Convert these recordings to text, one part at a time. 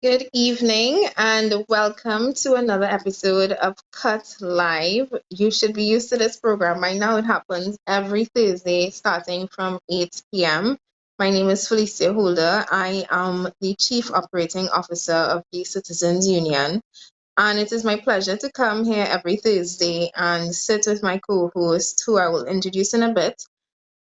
Good evening and welcome to another episode of CUTT Live. You should be used to this program by now. It happens every Thursday starting from 8 p.m. My name is Felicia Holder. I am the Chief Operating Officer of the Citizens Union, and it is my pleasure to come here every Thursday and sit with my co-host, who I will introduce in a bit,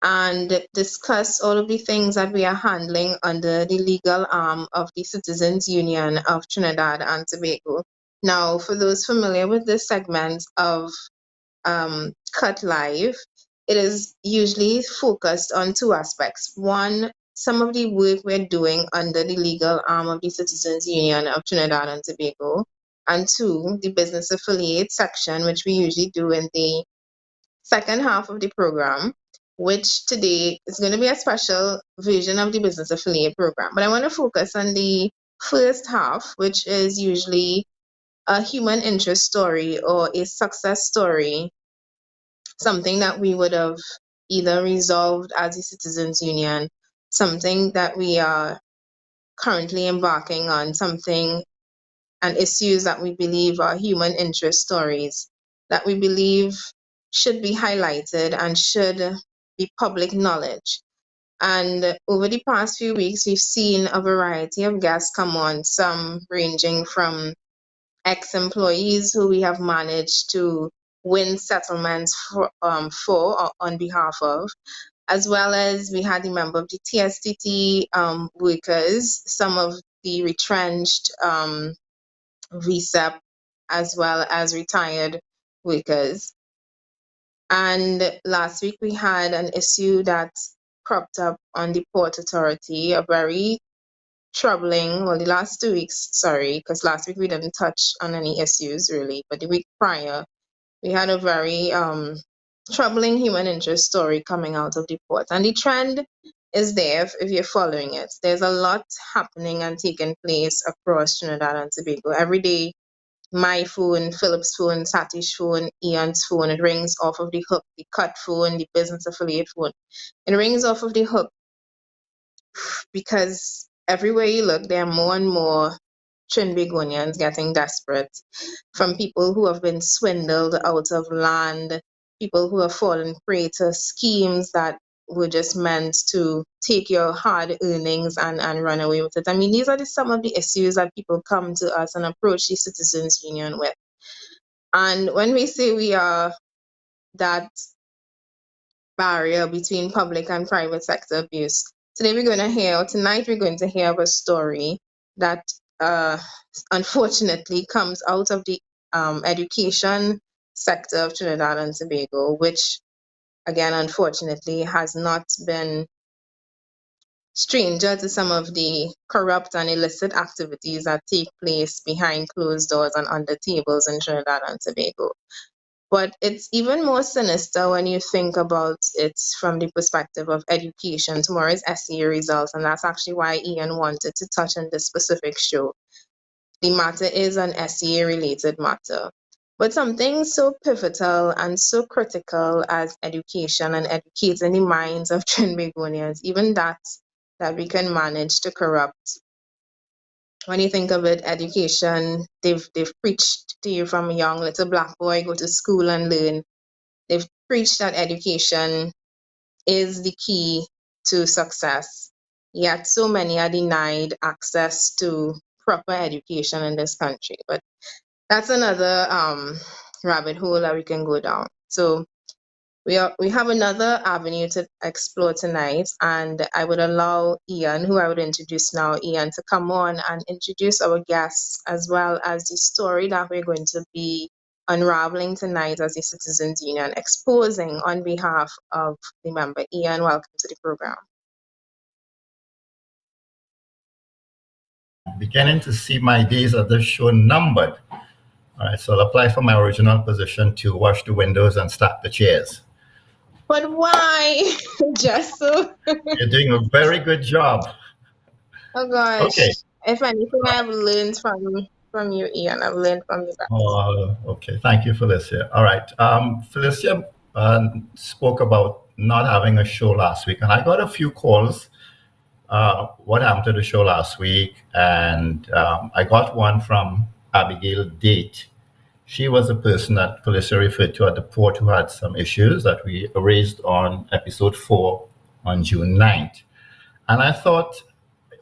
and discuss all of the things that we are handling under the legal arm of the Citizens Union of Trinidad and Tobago. Now, for those familiar with this segment of CUTT Live, it is usually focused on two aspects. One, some of the work we're doing under the legal arm of the Citizens Union of Trinidad and Tobago, and two, the business affiliate section, which we usually do in the second half of the program, which today is going to be a special version of the business affiliate program. But I want to focus on the first half, which is usually a human interest story or a success story, something that we would have either resolved as a citizens union, something that we are currently embarking on, something and issues that we believe are human interest stories that we believe should be highlighted and should be public knowledge. And over the past few weeks, we've seen a variety of guests come on, some ranging from ex-employees who we have managed to win settlements for or on behalf of, as well as we had a member of the TSTT workers, some of the retrenched VSEP, as well as retired workers. And last week we had an issue that cropped up on the Port Authority, a very troubling, well, the last 2 weeks, sorry, because last week we didn't touch on any issues really, but the week prior, we had a very troubling human interest story coming out of the port. And the trend is there if you're following it. There's a lot happening and taking place across Trinidad and Tobago. Every day, my phone, Philip's phone, Sati's phone, Ian's phone, it rings off of the hook, the CUTT phone, the business affiliate phone. It rings off of the hook because everywhere you look, there are more and more Trinbagonians getting desperate, from people who have been swindled out of land, people who have fallen prey to schemes that were just meant to take your hard earnings and run away with it. I mean, these are some of the issues that people come to us and approach the Citizens Union with. And when we say we are that barrier between public and private sector abuse, tonight we're going to hear of a story that unfortunately comes out of the education sector of Trinidad and Tobago, which again, unfortunately, has not been stranger to some of the corrupt and illicit activities that take place behind closed doors and under tables in Trinidad and Tobago. But it's even more sinister when you think about it from the perspective of education. Tomorrow's SEA results, and that's actually why Ian wanted to touch on this specific show. The matter is an SEA-related matter. But something so pivotal and so critical as education and educating the minds of Trinbagonians, even that we can manage to corrupt. When you think of it, education, they've preached to you from a young little black boy, go to school and learn. They've preached that education is the key to success. Yet so many are denied access to proper education in this country. But that's another rabbit hole that we can go down. So we have another avenue to explore tonight, and I would allow Ian, who I would introduce now, Ian, to come on and introduce our guests as well as the story that we're going to be unraveling tonight as the Citizens Union, exposing on behalf of the member. Ian, welcome to the program. Beginning to see my days at this show numbered. All right, so I'll apply for my original position to wash the windows and stack the chairs. But why? Just so? You're doing a very good job. Oh gosh. Okay. If anything, I've learned from you, Ian. I've learned from you guys. Okay, thank you, Felicia. All right. Felicia spoke about not having a show last week, and I got a few calls what happened to the show last week, and I got one from Abigail Date. She was a person that Felicia referred to at the port who had some issues that we raised on episode 4 on June 9th. And I thought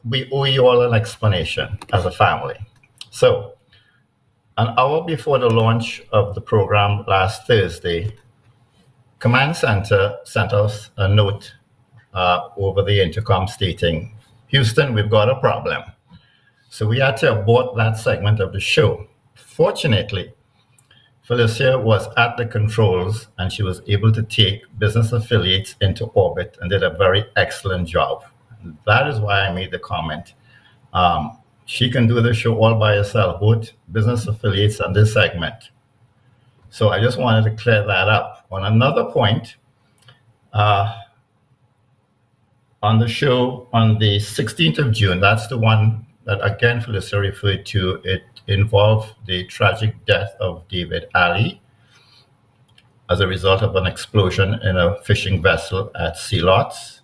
we owe you all an explanation as a family. So, an hour before the launch of the program last Thursday, Command Center sent us a note over the intercom stating, Houston, we've got a problem. So we had to abort that segment of the show. Fortunately, Felicia was at the controls and she was able to take business affiliates into orbit and did a very excellent job. That is why I made the comment. She can do the show all by herself, both business affiliates and this segment. So I just wanted to clear that up. On another point, on the show on the 16th of June, that's the one that again Felicia referred to. It involved the tragic death of David Ali as a result of an explosion in a fishing vessel at Sea Lots.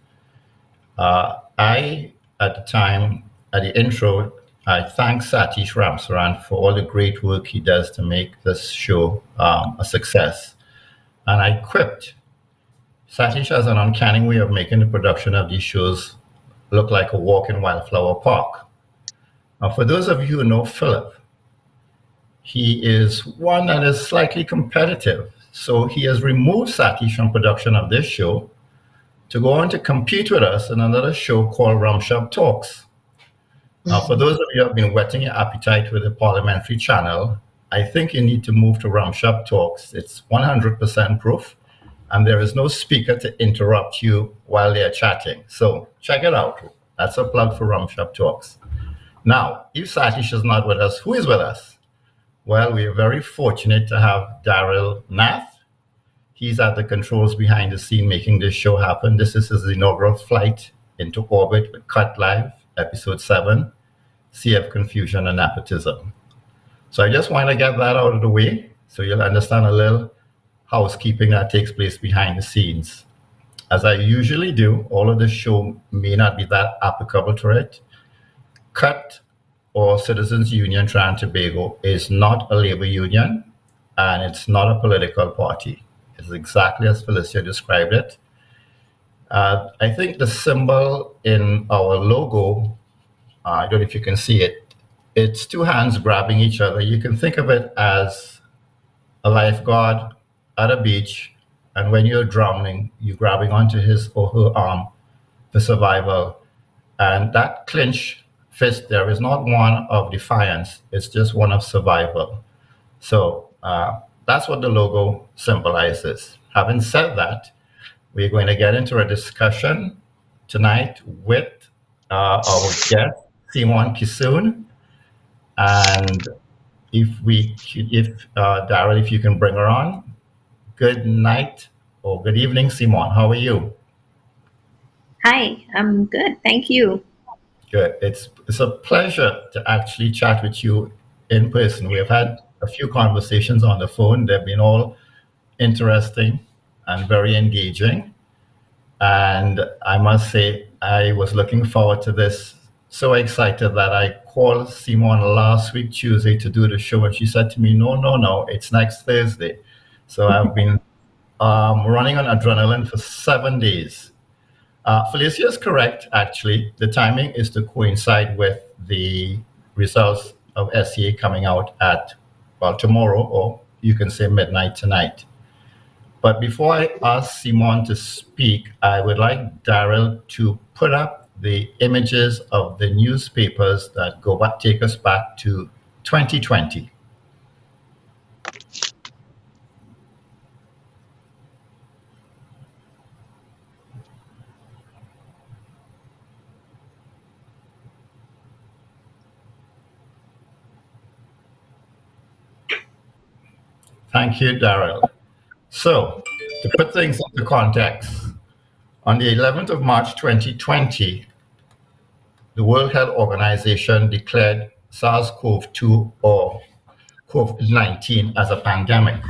I, at the time, at the intro, I thank Satish Ramsaran for all the great work he does to make this show a success. And I quipped, Satish has an uncanny way of making the production of these shows look like a walk in Wildflower Park. Now, for those of you who know Philip, he is one that is slightly competitive. So he has removed Satish from production of this show to go on to compete with us in another show called Rum Shop Talks. Now, for those of you who have been whetting your appetite with the parliamentary channel, I think you need to move to Rum Shop Talks. It's 100% proof, and there is no speaker to interrupt you while they're chatting. So check it out. That's a plug for Rum Shop Talks. Now, if Satish is not with us, who is with us? Well, we are very fortunate to have Daryl Nath. He's at the controls behind the scene making this show happen. This is his inaugural flight into orbit with CUTT Live, episode 7, CF Confusion and Nepotism. So I just want to get that out of the way so you'll understand a little housekeeping that takes place behind the scenes. As I usually do, all of the show may not be that applicable to it. CUTT, or Citizens Union Trinidad and Tobago, is not a labor union and it's not a political party. It's exactly as Felicia described it. I think the symbol in our logo, I don't know if you can see it, it's two hands grabbing each other. You can think of it as a lifeguard at a beach, and when you're drowning, you're grabbing onto his or her arm for survival. And that clinch fist there is not one of defiance, it's just one of survival. So that's what the logo symbolizes. Having said that, we're going to get into a discussion tonight with our guest, Simon Kisoon. And if Daryl, if you can bring her on. Good night or good evening, Simon. How are you? Hi, I'm good. Thank you. Good. It's a pleasure to actually chat with you in person. We have had a few conversations on the phone. They've been all interesting and very engaging. And I must say, I was looking forward to this. So excited that I called Simon last week, Tuesday, to do the show. And she said to me, no, it's next Thursday. So I've been running on adrenaline for 7 days. Felicia is correct, actually. The timing is to coincide with the results of SCA coming out at, tomorrow, or you can say midnight tonight. But before I ask Simon to speak, I would like Daryl to put up the images of the newspapers that take us back to 2020. Thank you, Daryl. So, to put things into context, on the 11th of March 2020, the World Health Organization declared SARS-CoV-2 or COVID-19 as a pandemic.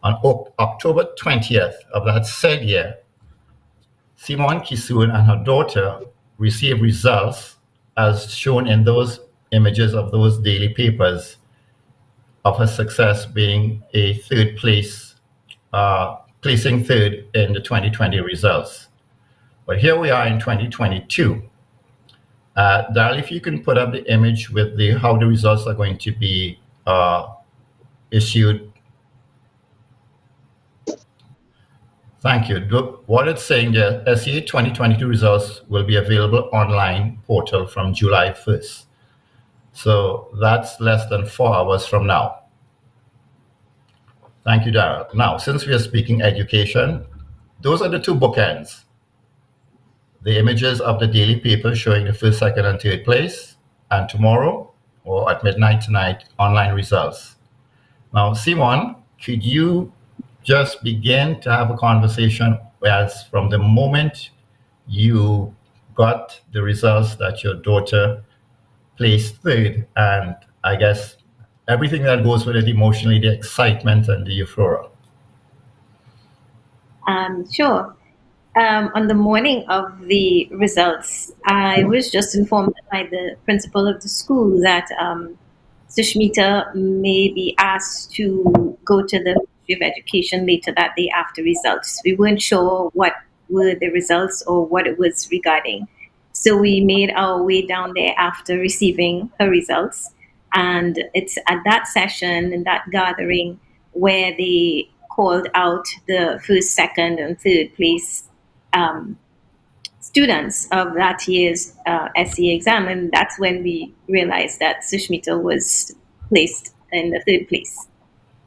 On October 20th of that said year, Simon Kisoon and her daughter receive results as shown in those images of those daily papers of her success being a third place, placing third in the 2020 results. But here we are in 2022. Daryl, if you can put up the image with the how the results are going to be issued. Thank you. What it's saying there, SEA 2022 results will be available online portal from July 1st. So that's less than 4 hours from now. Thank you, Daryl. Now, since we are speaking education, those are the two bookends. The images of the daily paper showing the first, second, and third place, and tomorrow, or at midnight tonight, online results. Now, Simon, could you just begin to have a conversation as from the moment you got the results that your daughter placed third, and I guess everything that goes with it emotionally, the excitement and the euphoria? Sure. On the morning of the results, I was just informed by the principal of the school that Sushmita may be asked to go to the Ministry of Education later that day after results. We weren't sure what were the results or what it was regarding. So we made our way down there after receiving her results. And it's at that session and that gathering where they called out the first, second, and third place students of that year's SE exam. And that's when we realized that Sushmita was placed in the third place.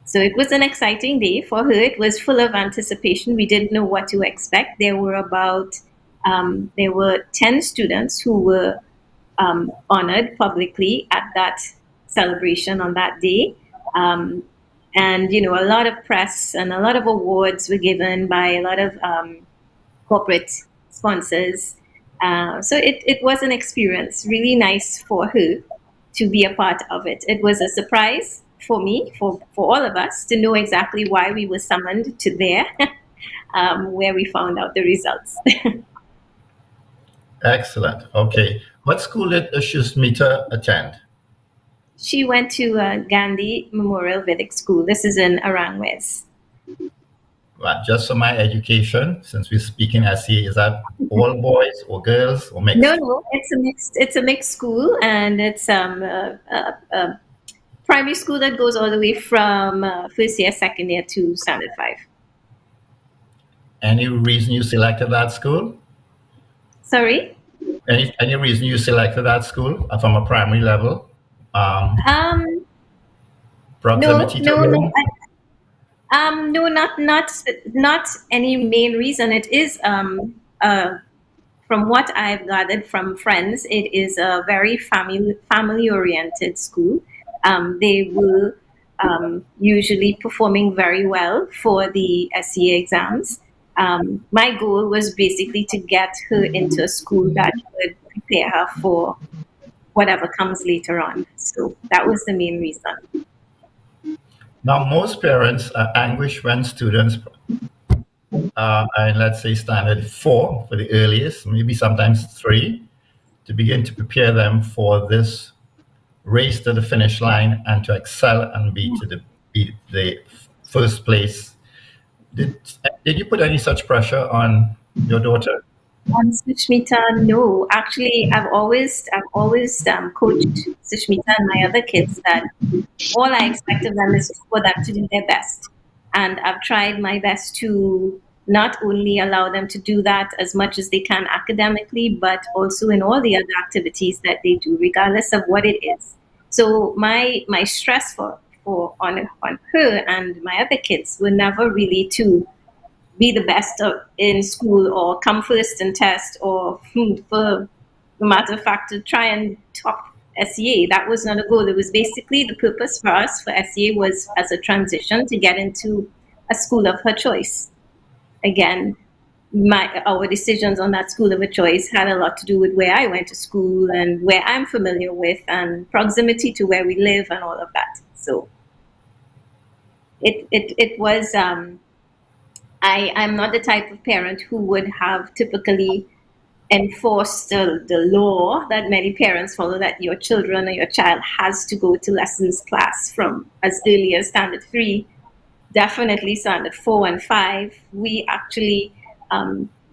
So it was an exciting day for her. It was full of anticipation. We didn't know what to expect. There were 10 students who were honored publicly at that celebration on that day. And, you know, a lot of press and a lot of awards were given by a lot of corporate sponsors. So it was an experience, really nice for her to be a part of it. It was a surprise for me, for all of us, to know exactly why we were summoned to there, where we found out the results. Excellent. Okay. What school did Sushmita attend? She went to Gandhi Memorial Vedic School. This is in Arangwes. Well, just for my education, since we're speaking SE, is that all boys or girls or mixed? No, it's a mixed school, and it's a primary school that goes all the way from first year, second year to standard 5. Any reason you selected that school? Sorry? Any reason you selected that school from a primary level? Proximity to home? No, not any main reason. It is from what I've gathered from friends, it is a very family oriented school. They were usually performing very well for the SEA exams. My goal was basically to get her into a school that would prepare her for whatever comes later on. So that was the main reason. Now, most parents are anguished when students and let's say standard 4 for the earliest, maybe sometimes 3, to begin to prepare them for this race to the finish line and to excel and be the first place. Did you put any such pressure on your daughter? On Sushmita, no. Actually, I've always coached Sushmita and my other kids that all I expect of them is for them to do their best. And I've tried my best to not only allow them to do that as much as they can academically, but also in all the other activities that they do, regardless of what it is. So my stress on her and my other kids were never really to be the best in school or come first in test or for the matter of fact to try and top SEA. That was not a goal. It was basically the purpose for us for SEA was as a transition to get into a school of her choice. Again, our decisions on that school of a choice had a lot to do with where I went to school and where I'm familiar with and proximity to where we live and all of that. So it was I'm not the type of parent who would have typically enforce the law that many parents follow, that your children or your child has to go to lessons class from as early as standard 3, definitely standard 4 and 5. We actually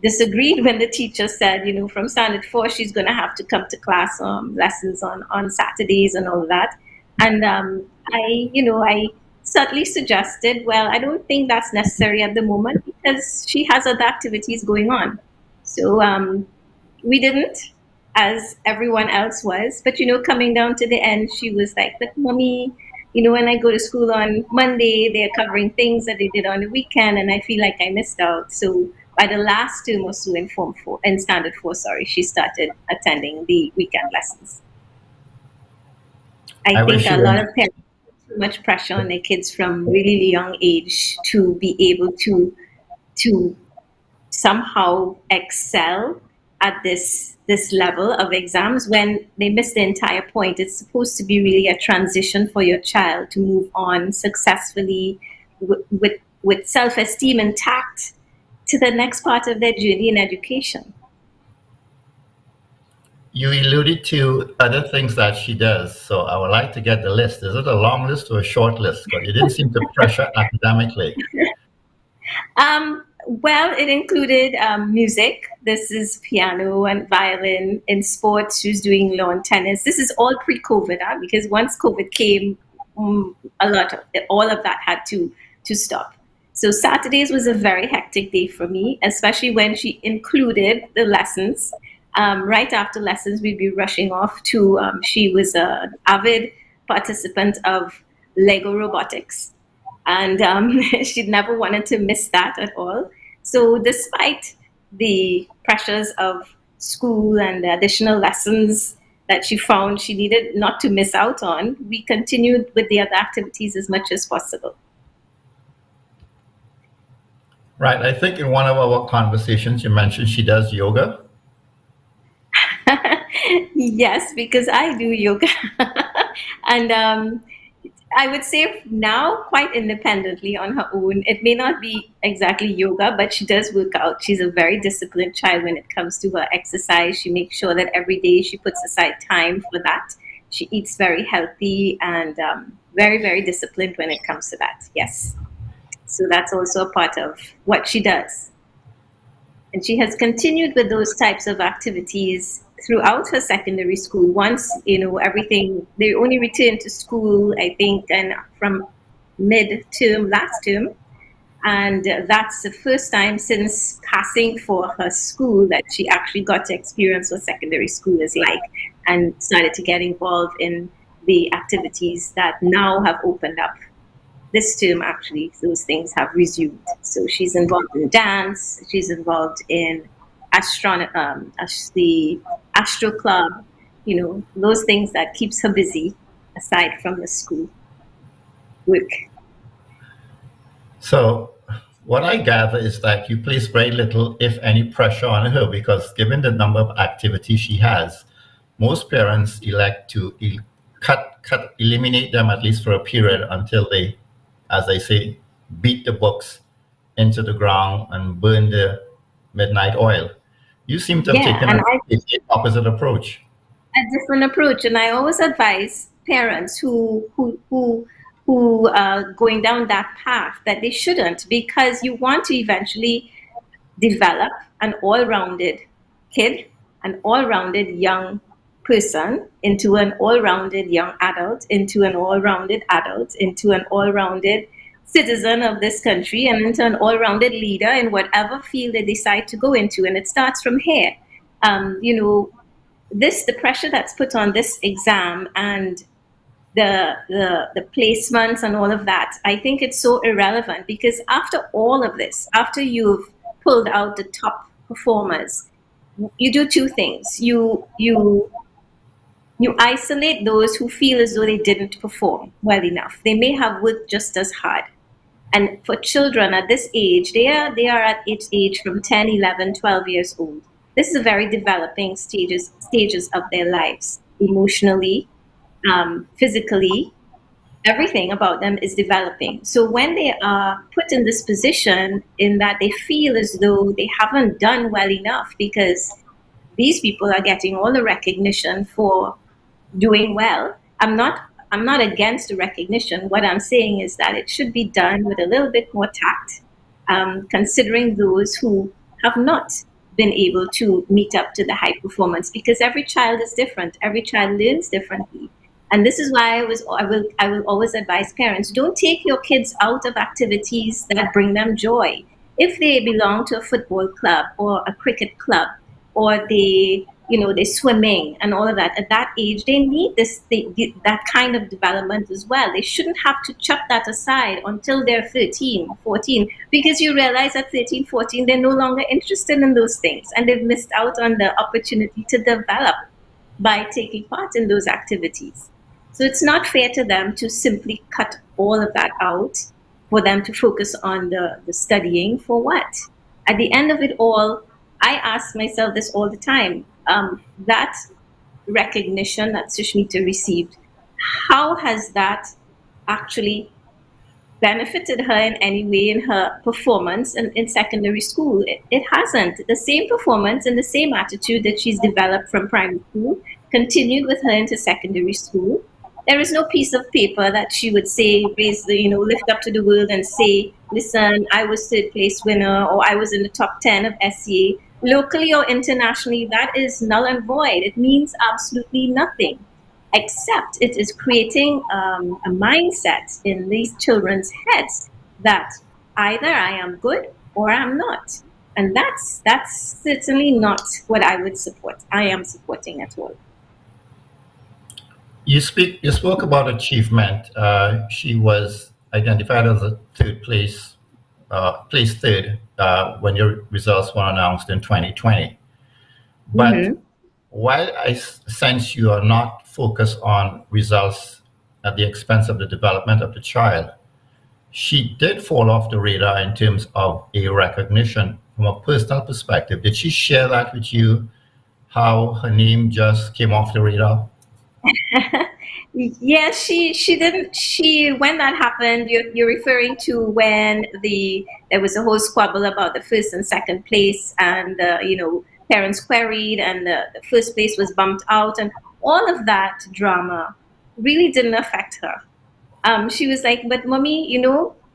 disagreed when the teacher said, from standard 4, she's going to have to come to class lessons on Saturdays and all of that. And I certainly suggested, well, I don't think that's necessary at the moment because she has other activities going on. So we didn't, as everyone else was. But, coming down to the end, she was like, but mommy, when I go to school on Monday, they're covering things that they did on the weekend, and I feel like I missed out. So by the last term or so in standard 4, she started attending the weekend lessons. I think a lot of parents put too much pressure on their kids from really young age to be able to somehow excel at this level of exams when they miss the entire point. It's supposed to be really a transition for your child to move on successfully with self-esteem intact to the next part of their journey in education. You alluded to other things that she does, so I would like to get the list. Is it a long list or a short list? Because you didn't seem to pressure academically. Well, it included music. This is piano and violin. In sports, she was doing lawn tennis. This is all pre-COVID, because once COVID came, all of that had to stop. So Saturdays was a very hectic day for me, especially when she included the lessons. Right after lessons, we'd be rushing off to, she was an avid participant of Lego robotics. And she'd never wanted to miss that at all. So despite the pressures of school and the additional lessons that she found she needed not to miss out on, we continued with the other activities as much as possible. Right. I think in one of our conversations, you mentioned she does yoga. Yes, because I do yoga. And I would say now quite independently on her own. It may not be exactly yoga, but she does work out. She's a very disciplined child when it comes to her exercise. She makes sure that every day she puts aside time for that. She eats very healthy and very, very disciplined when it comes to that. Yes. So that's also a part of what she does. And she has continued with those types of activities throughout her secondary school. Once, everything, they only returned to school, I think, and from mid-term, last term. And that's the first time since passing for her school that she actually got to experience what secondary school is like and started to get involved in the activities that now have opened up. This term, actually, those things have resumed. So she's involved in dance, she's involved in the Astro Club, those things that keeps her busy aside from the school work. So what I gather is that you place very little, if any, pressure on her because given the number of activities she has, most parents elect to eliminate them at least for a period until they, as they say, beat the books into the ground and burn the midnight oil. You seem to have taken the opposite approach. A different approach, and I always advise parents who are going down that path that they shouldn't, because you want to eventually develop an all-rounded kid, an all-rounded young person into an all-rounded young adult, into an all-rounded adult, into an all-rounded citizen of this country, and into an all-rounded leader in whatever field they decide to go into. And it starts from here. The pressure that's put on this exam and the placements and all of that, I think it's so irrelevant, because after all of this, after you've pulled out the top performers, you do two things. You isolate those who feel as though they didn't perform well enough. They may have worked just as hard. And for children at this age, they are at its age from 10, 11, 12 years old. This is a very developing stages of their lives, emotionally, physically. Everything about them is developing. So when they are put in this position in that they feel as though they haven't done well enough because these people are getting all the recognition for doing well. I'm not against the recognition. What I'm saying is that it should be done with a little bit more tact, considering those who have not been able to meet up to the high performance, because every child is different. Every child learns differently. And this is why I will always advise parents, don't take your kids out of activities that bring them joy. If they belong to a football club or a cricket club, or they're swimming and all of that, at that age they need that kind of development as well. They shouldn't have to chuck that aside until they're 13, 14, because you realize at 13, 14 they're no longer interested in those things, and they've missed out on the opportunity to develop by taking part in those activities. So it's not fair to them to simply cut all of that out for them to focus on the studying for what? At the end of it all, I ask myself this all the time. That recognition that Sushmita received, how has that actually benefited her in any way in her performance in secondary school? It hasn't. The same performance and the same attitude that she's developed from primary school continued with her into secondary school. There is no piece of paper that she would say, lift up to the world and say, listen, I was third place winner, or I was in the top 10 of SCA. Locally or internationally, that is null and void. It means absolutely nothing, except it is creating a mindset in these children's heads that either I am good or I'm not. And that's certainly not what I would support. I am supporting at all. You spoke about achievement. She was identified as a place third when your results were announced in 2020. But while I sense you are not focused on results at the expense of the development of the child, she did fall off the radar in terms of a recognition from a personal perspective. Did she share that with you, how her name just came off the radar? Yeah, she didn't. When that happened, you're referring to when there was a whole squabble about the first and second place, and parents queried, and the first place was bumped out, and all of that drama really didn't affect her. She was like, "But mommy,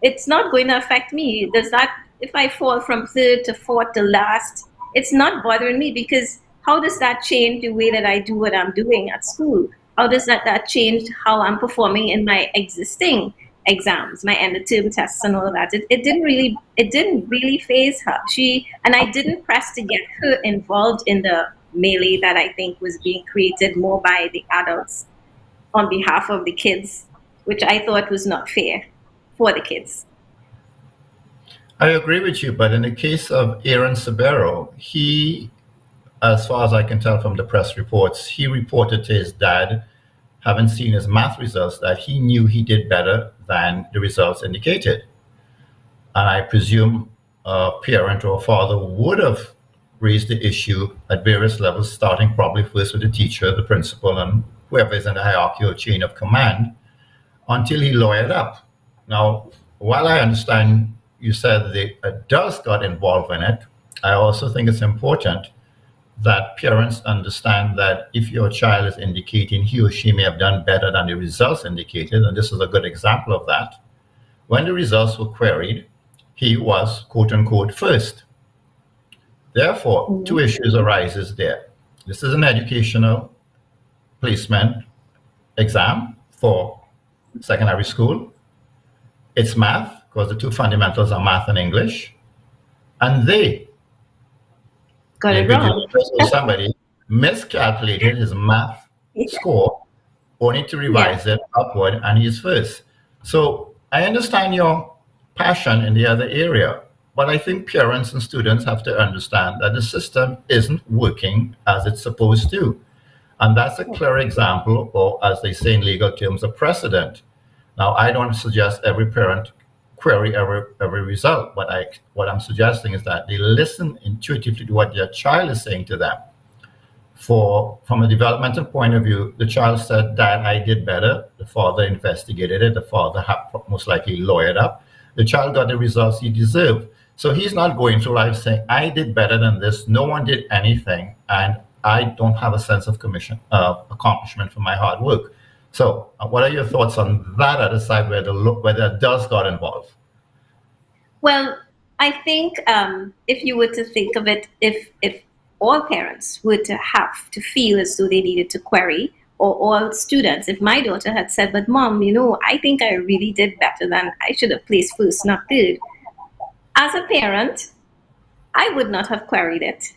it's not going to affect me. Does that if I fall from third to fourth to last, it's not bothering me, because how does that change the way that I do what I'm doing at school? How does that change how I'm performing in my existing exams, my end of term tests and all of that?" It didn't really faze her. And I didn't press to get her involved in the melee that I think was being created more by the adults on behalf of the kids, which I thought was not fair for the kids. I agree with you, but in the case of Aaron Sabero, he, as far as I can tell from the press reports, he reported to his dad, having seen his math results, that he knew he did better than the results indicated. And I presume a parent or a father would have raised the issue at various levels, starting probably first with the teacher, the principal, and whoever is in the hierarchical chain of command, until he lawyered up. Now, while I understand you said the adults got involved in it, I also think it's important that parents understand that if your child is indicating he or she may have done better than the results indicated, and this is a good example of that, when the results were queried, he was quote unquote first. Therefore, two issues arises there. This is an educational placement exam for secondary school. It's math, because the two fundamentals are math and English. And the wrong. Somebody miscalculated his math score, only to revise it upward, and he's first. So I understand your passion in the other area, but I think parents and students have to understand that the system isn't working as it's supposed to. And that's a clear example, or as they say in legal terms, a precedent. Now, I don't suggest every parent query every result, but what I'm suggesting is that they listen intuitively to what their child is saying to them. From a developmental point of view, the child said, "Dad, I did better." The father investigated it. The father most likely lawyered up. The child got the results he deserved. So he's not going through life saying, "I did better than this. No one did anything, and I don't have a sense of accomplishment for my hard work. So, what are your thoughts on that other side where the adults got involved? Well, I think if you were to think of it, if all parents were to have to feel as though they needed to query, or all students, if my daughter had said, "But mom, I think I really did better than I should have placed first, not third," as a parent, I would not have queried it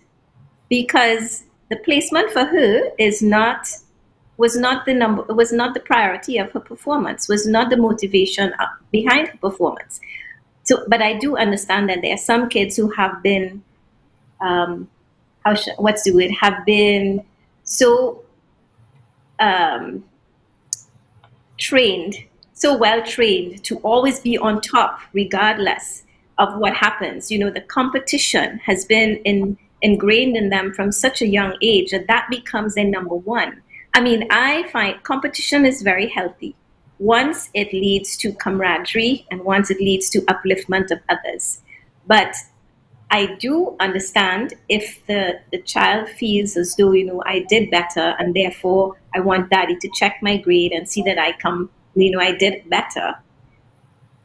because the placement for her was not the priority of her performance, was not the motivation behind her performance. So, but I do understand that there are some kids who have been, what's the word, have been so um, trained, so well trained to always be on top, regardless of what happens. The competition has been ingrained in them from such a young age that becomes their number one. I mean, I find competition is very healthy once it leads to camaraderie and once it leads to upliftment of others. But I do understand if the child feels as though, I did better and therefore I want daddy to check my grade and see that I did better.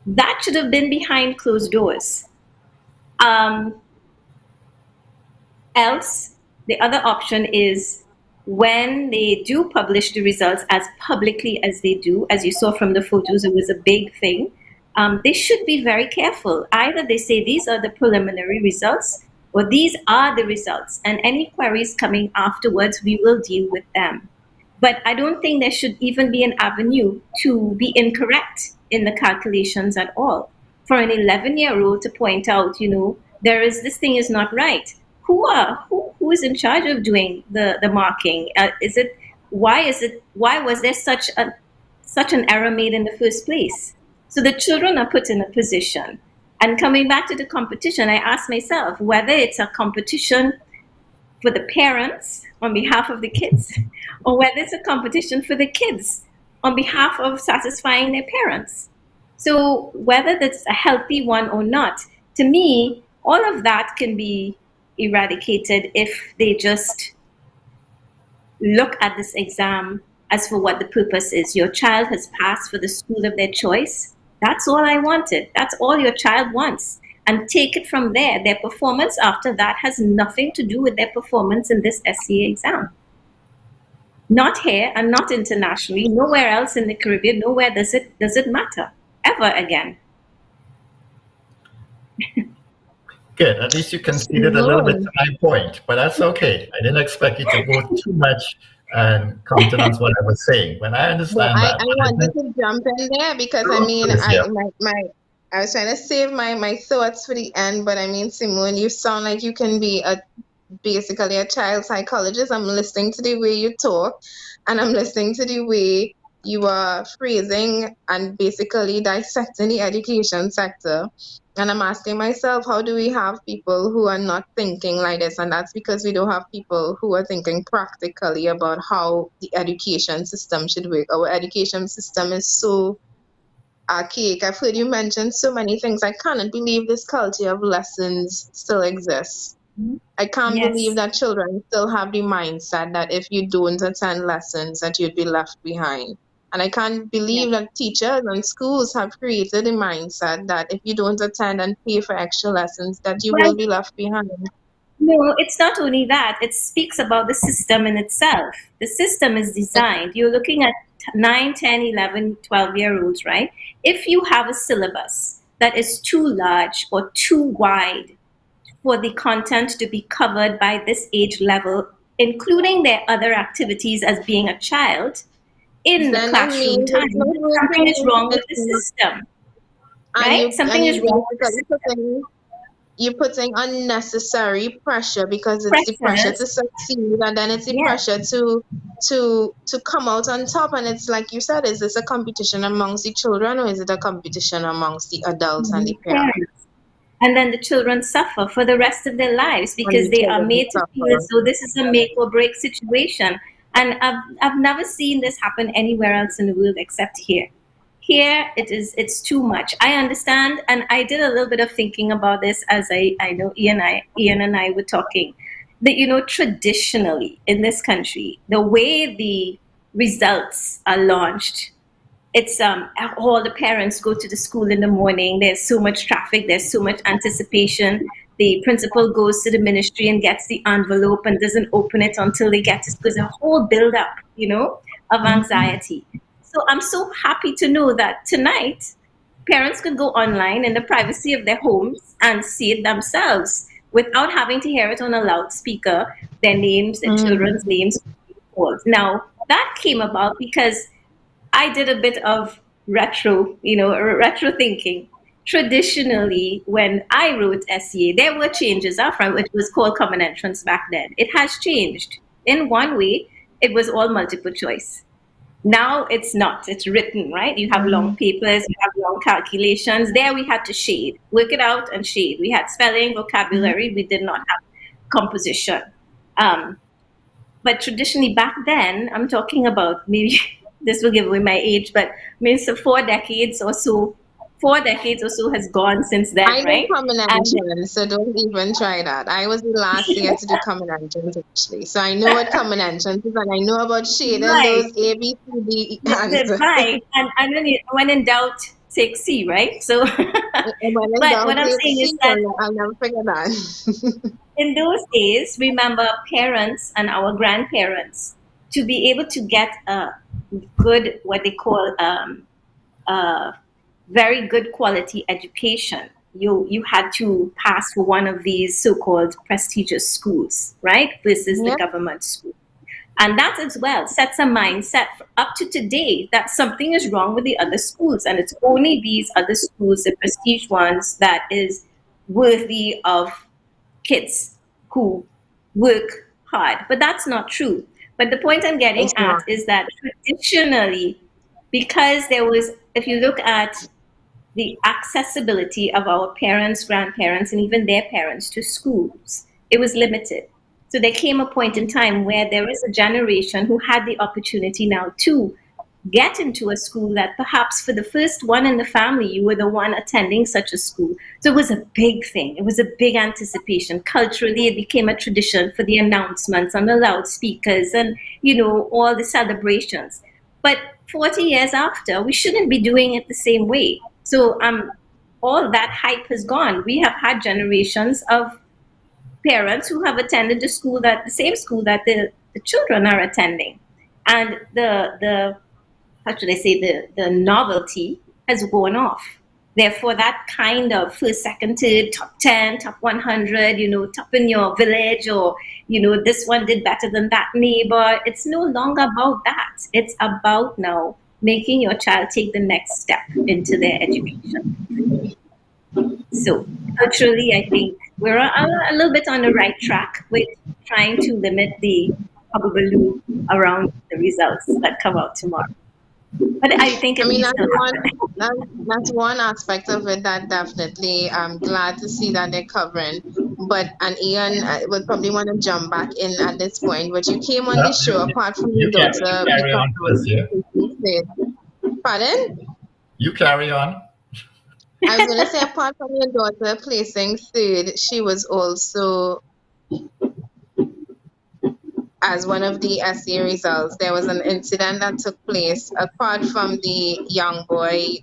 That should have been behind closed doors. Um, Else, the other option is when they do publish the results as publicly as they do, as you saw from the photos, it was a big thing. They should be very careful. Either they say these are the preliminary results or these are the results, and any queries coming afterwards, we will deal with them. But I don't think there should even be an avenue to be incorrect in the calculations at all. For an 11-year-old to point out, this thing is not right. Who is in charge of doing the marking? Why was there such an error made in the first place? So the children are put in a position. And coming back to the competition, I ask myself whether it's a competition for the parents on behalf of the kids, or whether it's a competition for the kids on behalf of satisfying their parents. So whether that's a healthy one or not, to me, all of that can be eradicated if they just look at this exam as for what the purpose is. Your child has passed for the school of their choice. That's all I wanted. That's all your child wants. And take it from there. Their performance after that has nothing to do with their performance in this SCA exam. Not here and not internationally. Nowhere else in the Caribbean. Nowhere does it matter ever again. Good. At least you conceded a little bit to my point, but that's okay. I didn't expect you to go too much and countenance what I was saying. When I understand that, I wanted to jump in there because I was trying to save my thoughts for the end, but I mean, Simone, you sound like you can be basically a child psychologist. I'm listening to the way you talk, and I'm listening to the way you are phrasing and basically dissecting the education sector. And I'm asking myself, how do we have people who are not thinking like this? And that's because we don't have people who are thinking practically about how the education system should work. Our education system is so archaic. I've heard you mention so many things. I cannot believe this culture of lessons still exists. I can't believe that children still have the mindset that if you don't attend lessons, that you'd be left behind. And I can't believe that teachers and schools have created a mindset that if you don't attend and pay for extra lessons, that you will be left behind. No, it's not only that. It speaks about the system in itself. The system is designed. You're looking at 9, 10, 11, 12-year-olds, right? If you have a syllabus that is too large or too wide for the content to be covered by this age level, including their other activities as being a child, in the classroom time, something is wrong with the system, right? Something is wrong with the system. You're putting unnecessary pressure because it's the pressure to succeed, and then it's the pressure to come out on top. And it's like you said, is this a competition amongst the children or is it a competition amongst the adults and the parents? And then the children suffer for the rest of their lives because they are made to feel as though this is a make or break situation. And I've never seen this happen anywhere else in the world except here. Here it's too much. I understand, and I did a little bit of thinking about this as I know Ian and I were talking. traditionally in this country, the way the results are launched, it's all the parents go to the school in the morning. There's so much traffic, there's so much anticipation. The principal goes to the ministry and gets the envelope and doesn't open it until they get to school. There's a whole build up, of anxiety. So I'm so happy to know that tonight parents could go online in the privacy of their homes and see it themselves without having to hear it on a loudspeaker, their names, their children's names called. Now, that came about because I did a bit of retro thinking. Traditionally, when I wrote SEA, there were changes from it was called Common Entrance back then. It has changed. In one way, it was all multiple choice. Now it's not. It's written, right? You have long papers, you have long calculations. There we had to shade, work it out and shade. We had spelling, vocabulary. We did not have composition. But traditionally back then, I'm talking about maybe this will give away my age, but means so 4 decades or so. 4 decades or so has gone since then, I right? know Common Entrance, so don't even try that. I was the last year to do Common Entrance actually, so I know what Common Entrance is, and I know about shading Right. those A, B, C, D answers. Right. And when in doubt, take C, right? So, but what I'm saying is that I'll never forget that. in those days, remember parents and our grandparents to be able to get a good, what they call very good quality education. You had to pass for one of these so-called prestigious schools, right? Versus the government school. And that as well sets a mindset up to today that something is wrong with the other schools. And it's only these other schools, the prestige ones, that is worthy of kids who work hard. But that's not true. But the point I'm getting at is that traditionally, because there was, if you look at the accessibility of our parents, grandparents, and even their parents to schools, it was limited. So there came a point in time where there is a generation who had the opportunity now to get into a school that perhaps for the first one in the family, you were the one attending such a school. So it was a big thing. It was a big anticipation. Culturally, it became a tradition for the announcements on the loudspeakers and, all the celebrations. But 40 years after, we shouldn't be doing it the same way. So all that hype has gone. We have had generations of parents who have attended the same school that the children are attending. And the how should I say, the novelty has worn off. Therefore, that kind of first, second, third, top 10, top 100, top in your village, or, this one did better than that neighbor. It's no longer about that. It's about now making your child take the next step into their education. So culturally, I think we're a little bit on the right track with trying to limit the hullabaloo around the results that come out tomorrow. But I think that's one aspect of it that definitely I'm glad to see that they're covering. But Ian would probably want to jump back in at this point. But you came on the show apart from your daughter. Carry on first, yeah. Pardon? You carry on. I was going to say, apart from your daughter placing third, she was also, as one of the SEA results, there was an incident that took place. Apart from the young boy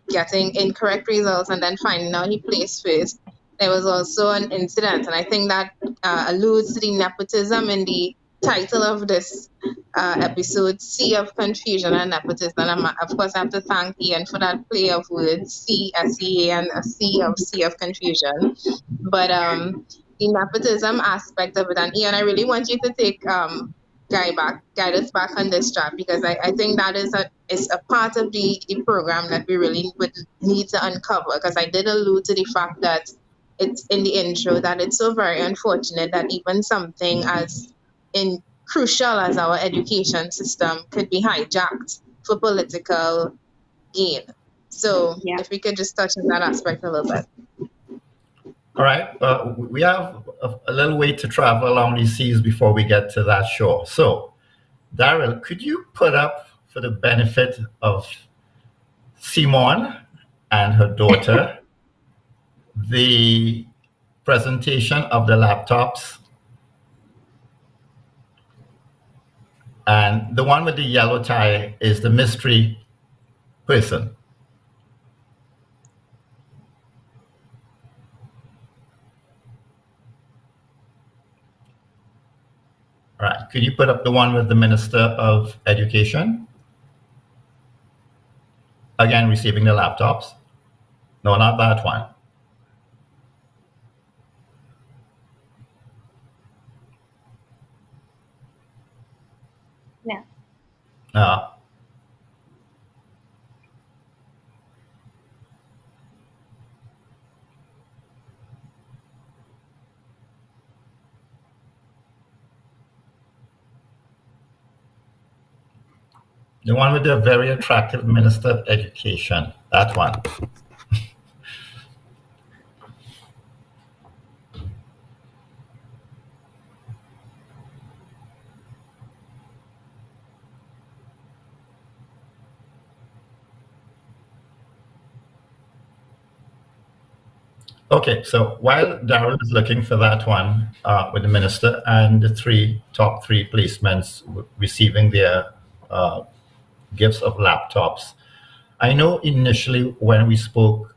getting incorrect results and then finding out he placed first, there was also an incident, and I think that alludes to the nepotism in the title of this episode, Sea of Confusion and Nepotism. And of course, I have to thank Ian for that play of words, C, S-E-A, and a Sea of Confusion. But the nepotism aspect of it, and Ian, I really want you to take guide us back on this track, because I think that is a part of the program that we really would need to uncover, because I did allude to the fact that it's in the intro that it's so very unfortunate that even something as crucial as our education system could be hijacked for political gain. So if we could just touch on that aspect a little bit. All right. We have a little way to travel along these seas before we get to that shore. So, Daryl, could you put up, for the benefit of Simone and her daughter, the presentation of the laptops And the one with the yellow tie is the mystery person. All right. Could you put up the one with the Minister of Education? Again, receiving the laptops. No, not that one. Yeah. The one with the very attractive Minister of Education. That one. Okay, so while Daryl is looking for that one with the minister and the top three placements receiving their gifts of laptops, I know initially when we spoke,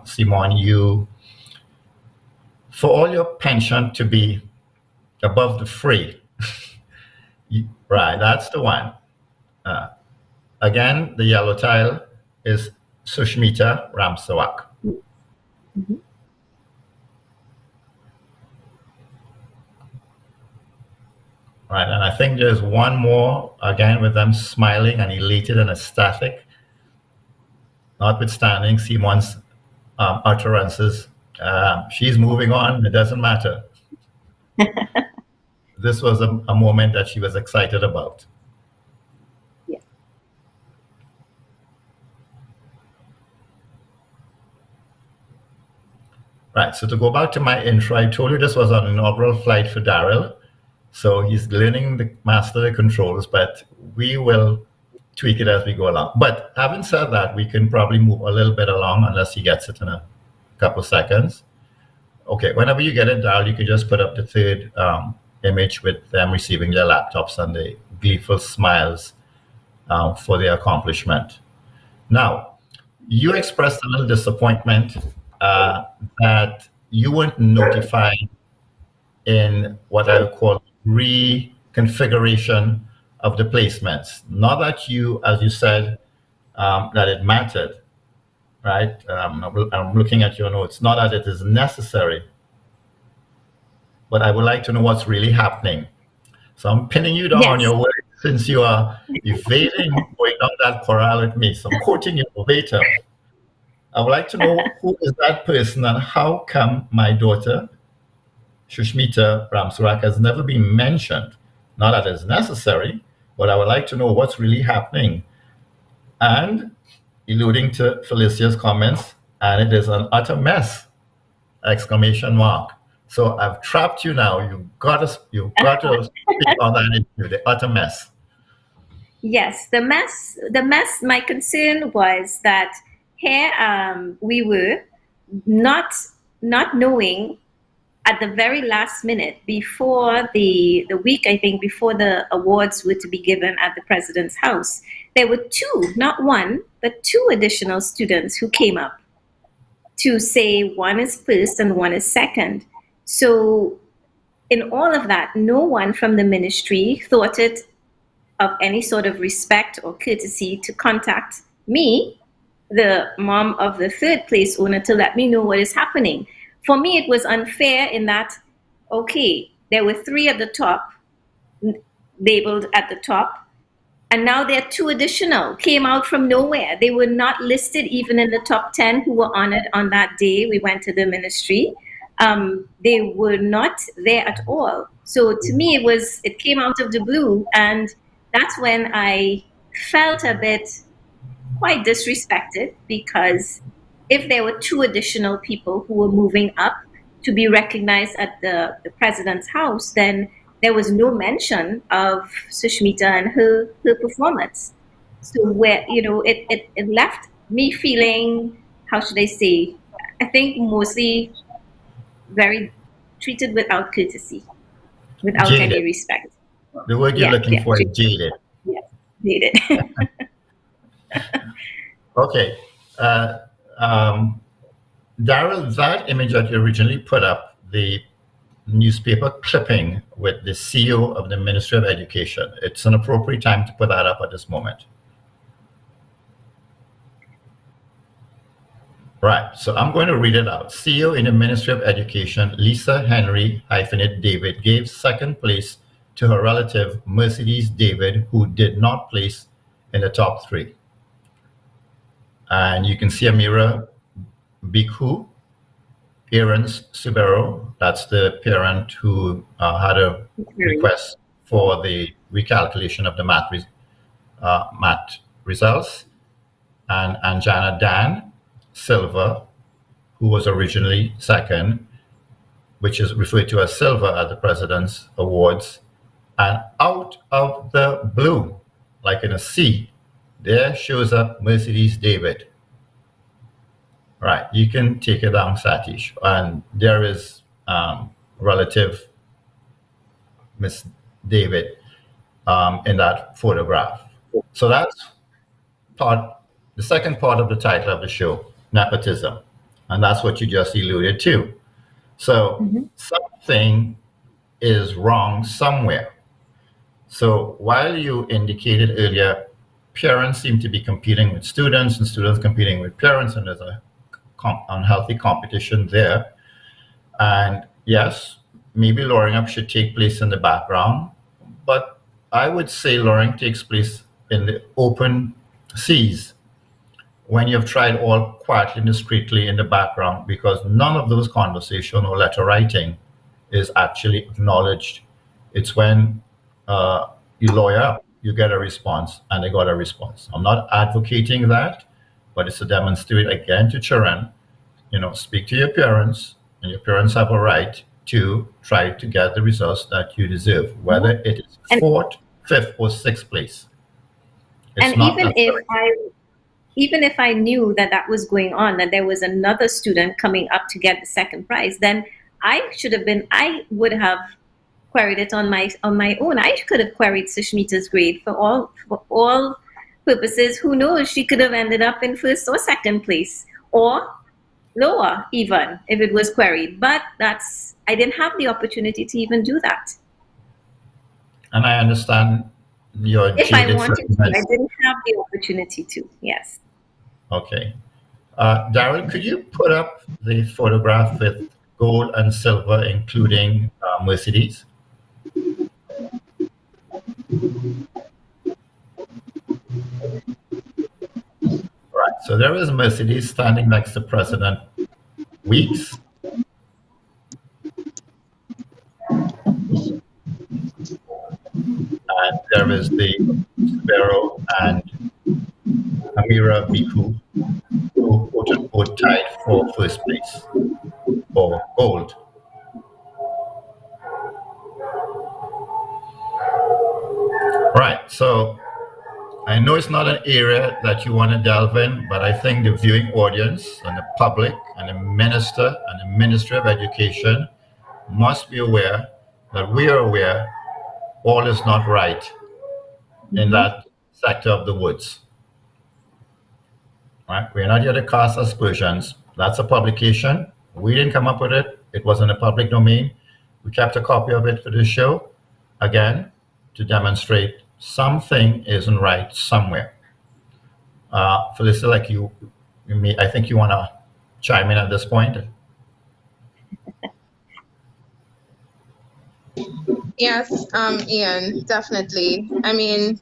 Simon, for all your pension to be above the fray, right, that's the one. Again, the yellow tile is Sushmita Ramsawak. Mm-hmm. Right, and I think there's one more, again, with them smiling and elated and ecstatic, notwithstanding Simon's utterances. She's moving on, it doesn't matter. This was a moment that she was excited about. Yeah. Right, so to go back to my intro, I told you this was an inaugural flight for Daryl. So he's learning to master the controls, but we will tweak it as we go along. But having said that, we can probably move a little bit along unless he gets it in a couple seconds. Okay, whenever you get it, Daryl, you can just put up the third image with them receiving their laptops and the gleeful smiles for their accomplishment. Now, you expressed a little disappointment that you weren't notified in what I would call reconfiguration of the placements. Not that you, as you said, that it mattered, right? I'm looking at your notes. Not that it is necessary, but I would like to know what's really happening. So I'm pinning you down on your words since you are evading going down that corral with me. So I'm quoting you verbatim. I would like to know who is that person and how come my daughter Sushmita Ramsurak has never been mentioned. Not that it's necessary, but I would like to know what's really happening. And alluding to Felicia's comments, and it is an utter mess! Exclamation mark. So I've trapped you now. You've got to speak on that interview, the utter mess. Yes, the mess. My concern was that here we were not knowing at the very last minute before the week, I think, before the awards were to be given at the president's house, there were two, not one, but two additional students who came up to say one is first and one is second. So in all of that, no one from the ministry thought it of any sort of respect or courtesy to contact me, the mom of the third place owner, to let me know what is happening. For me, it was unfair in that, okay, there were three at the top, labeled at the top, and now there are two additional, came out from nowhere. They were not listed even in the top 10 who were honored on that day we went to the ministry. They were not there at all. So to me, it came out of the blue, and that's when I felt a bit quite disrespected, because if there were two additional people who were moving up to be recognized at the president's house, then there was no mention of Sushmita and her performance. So where, it left me feeling, how should I say, I think mostly very treated without courtesy, without Jaded. any respect. The word you're Yeah, looking yeah, for is jaded. yes, dated. Okay. Uh, um, Daryl, that image that you originally put up, the newspaper clipping with the CEO of the Ministry of Education, it's an appropriate time to put that up at this moment. Right, so I'm going to read it out. CEO in the Ministry of Education, Lisa Henry David, gave second place to her relative, Mercedes David, who did not place in the top three. And you can see Amira Bikhu, Aaron's Subero, that's the parent who had a request for the recalculation of the math results, and Anjana Dan Silva, who was originally second, which is referred to as silver at the President's Awards. And out of the blue, like in a sea, there shows up Mercedes David. Right, you can take it down, Satish. And there is relative Miss David in that photograph. So that's the second part of the title of the show, Nepotism. And that's what you just alluded to. So something is wrong somewhere. So while you indicated earlier, parents seem to be competing with students and students competing with parents, and there's a unhealthy competition there. And yes, maybe lowering up should take place in the background, but I would say lowering takes place in the open seas when you've tried all quietly and discreetly in the background, because none of those conversation or letter writing is actually acknowledged. It's when you lawyer up, you get a response, and they got a response. I'm not advocating that, but it's to demonstrate again to children, speak to your parents, and your parents have a right to try to get the results that you deserve, whether it is fourth, fifth, or sixth place. It's and even if I knew that was going on, that there was another student coming up to get the second prize, then I would have queried it on my own. I could have queried Sushmita's grade for all purposes. Who knows? She could have ended up in first or second place, or lower even if it was queried. But I didn't have the opportunity to even do that. And I understand your if I wanted to, I didn't have the opportunity to. Yes. Okay. Darren, could you put up the photograph with gold and silver, including Mercedes? Right. So there is Mercedes standing next to President Weeks. And there is the Sparrow and Amira Bikhu, who quote unquote tied for first place for gold. Right, so I know it's not an area that you want to delve in, but I think the viewing audience and the public and the minister and the Ministry of Education must be aware that we are aware all is not right in that sector of the woods. Right? We're not here to cast aspersions. That's a publication. We didn't come up with it. It was in the public domain. We kept a copy of it for this show, again, to demonstrate something isn't right somewhere. Felicity, like I think you want to chime in at this point. Yes, Ian, definitely. I mean,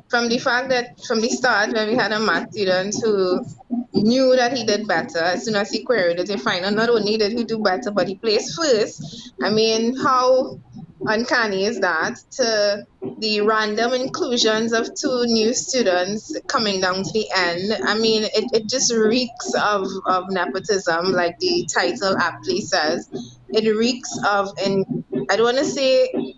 from the fact that from the start, when we had a math student who knew that he did better, as soon as he queried it, he found out not only did he do better, but he placed first. I mean, how uncanny is that, to the random inclusions of two new students coming down to the end? I mean, it just reeks of nepotism, like the title aptly says. It reeks of, and I don't want to say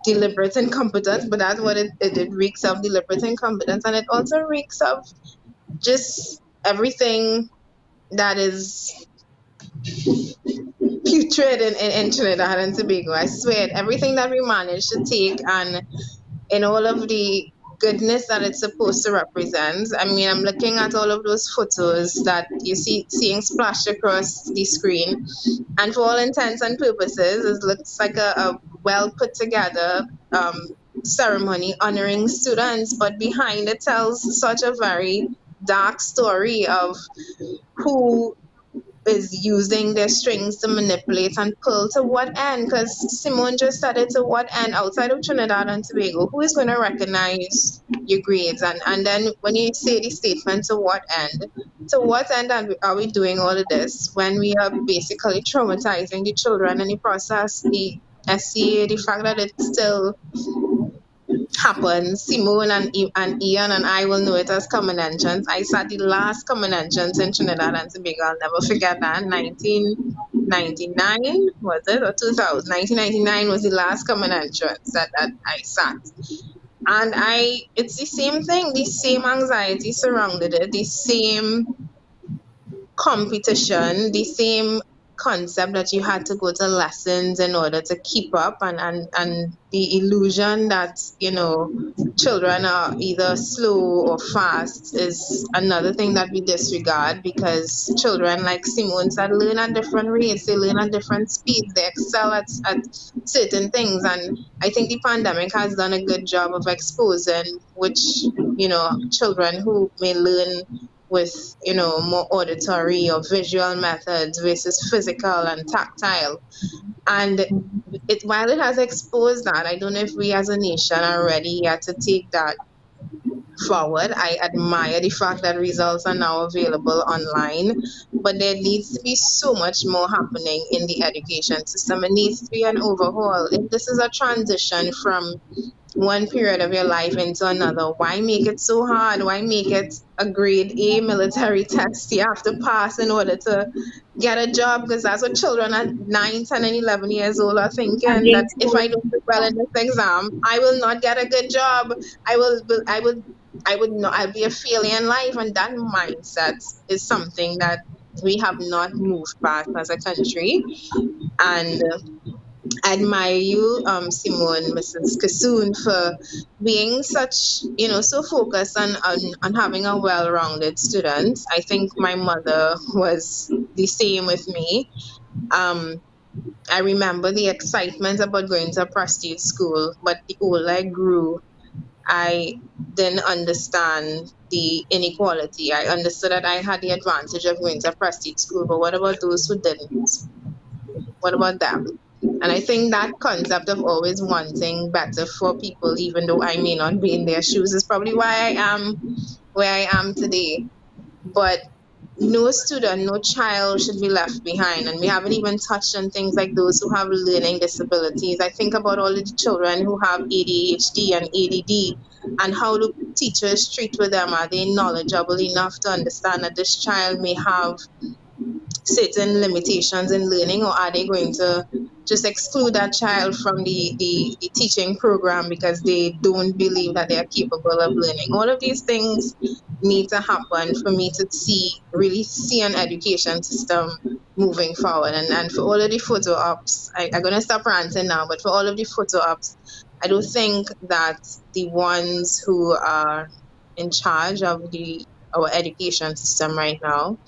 deliberate incompetence, but that's what it reeks of, deliberate incompetence. And it also reeks of just everything that is putrid in Trinidad and Tobago. I swear, everything that we managed to take and in all of the goodness that it's supposed to represent. I mean, I'm looking at all of those photos that you see seeing splashed across the screen, and for all intents and purposes, it looks like a well put together ceremony honoring students, but behind it tells such a very dark story of who is using their strings to manipulate and pull to what end? Because Simone just said it, to what end outside of Trinidad and Tobago? Who is going to recognize your grades? And then when you say the statement, to what end? To what end are we doing all of this when we are basically traumatizing the children in the process? The SCA, the fact that it's still happens. Simone and Ian and I will know it as common entrance. I sat the last common entrance in Trinidad and Tobago. I'll never forget that. 1999 was it, or 2000? 1999 was the last common entrance that I sat. And it's the same thing, the same anxiety surrounded it, the same competition, the same concept that you had to go to lessons in order to keep up, and the illusion that children are either slow or fast is another thing that we disregard, because children, like Simone said, learn at different rates, they learn at different speeds, they excel at certain things. And I think the pandemic has done a good job of exposing which children who may learn with more auditory or visual methods versus physical and tactile. And while it has exposed that, I don't know if we as a nation are ready yet to take that forward. I admire the fact that results are now available online, but there needs to be so much more happening in the education system. It needs to be an overhaul. If this is a transition from one period of your life into another, why make it so hard? Why make it a grade A military test you have to pass in order to get a job? Because that's what children at 9, 10, and 11 years old are thinking, that if I don't do well in this exam, I will not get a good job. I'll be a failure in life. And that mindset is something that we have not moved past as a country. And I admire you, Simone, Mrs. Kassoon, for being such, so focused on having a well-rounded student. I think my mother was the same with me. I remember the excitement about going to a prestige school, but the older I grew, I didn't understand the inequality. I understood that I had the advantage of going to a prestige school, but what about those who didn't? What about them? And I think that concept of always wanting better for people, even though I may not be in their shoes, is probably why I am where I am today. But no student, no child should be left behind. And we haven't even touched on things like those who have learning disabilities. I think about all the children who have ADHD and ADD, and how do teachers treat with them? Are they knowledgeable enough to understand that this child may have certain limitations in learning, or are they going to just exclude that child from the teaching program because they don't believe that they are capable of learning? All of these things need to happen for me to really see an education system moving forward. And for all of the photo ops, I'm going to stop ranting now, but for all of the photo ops, I do think that the ones who are in charge of our education system right now,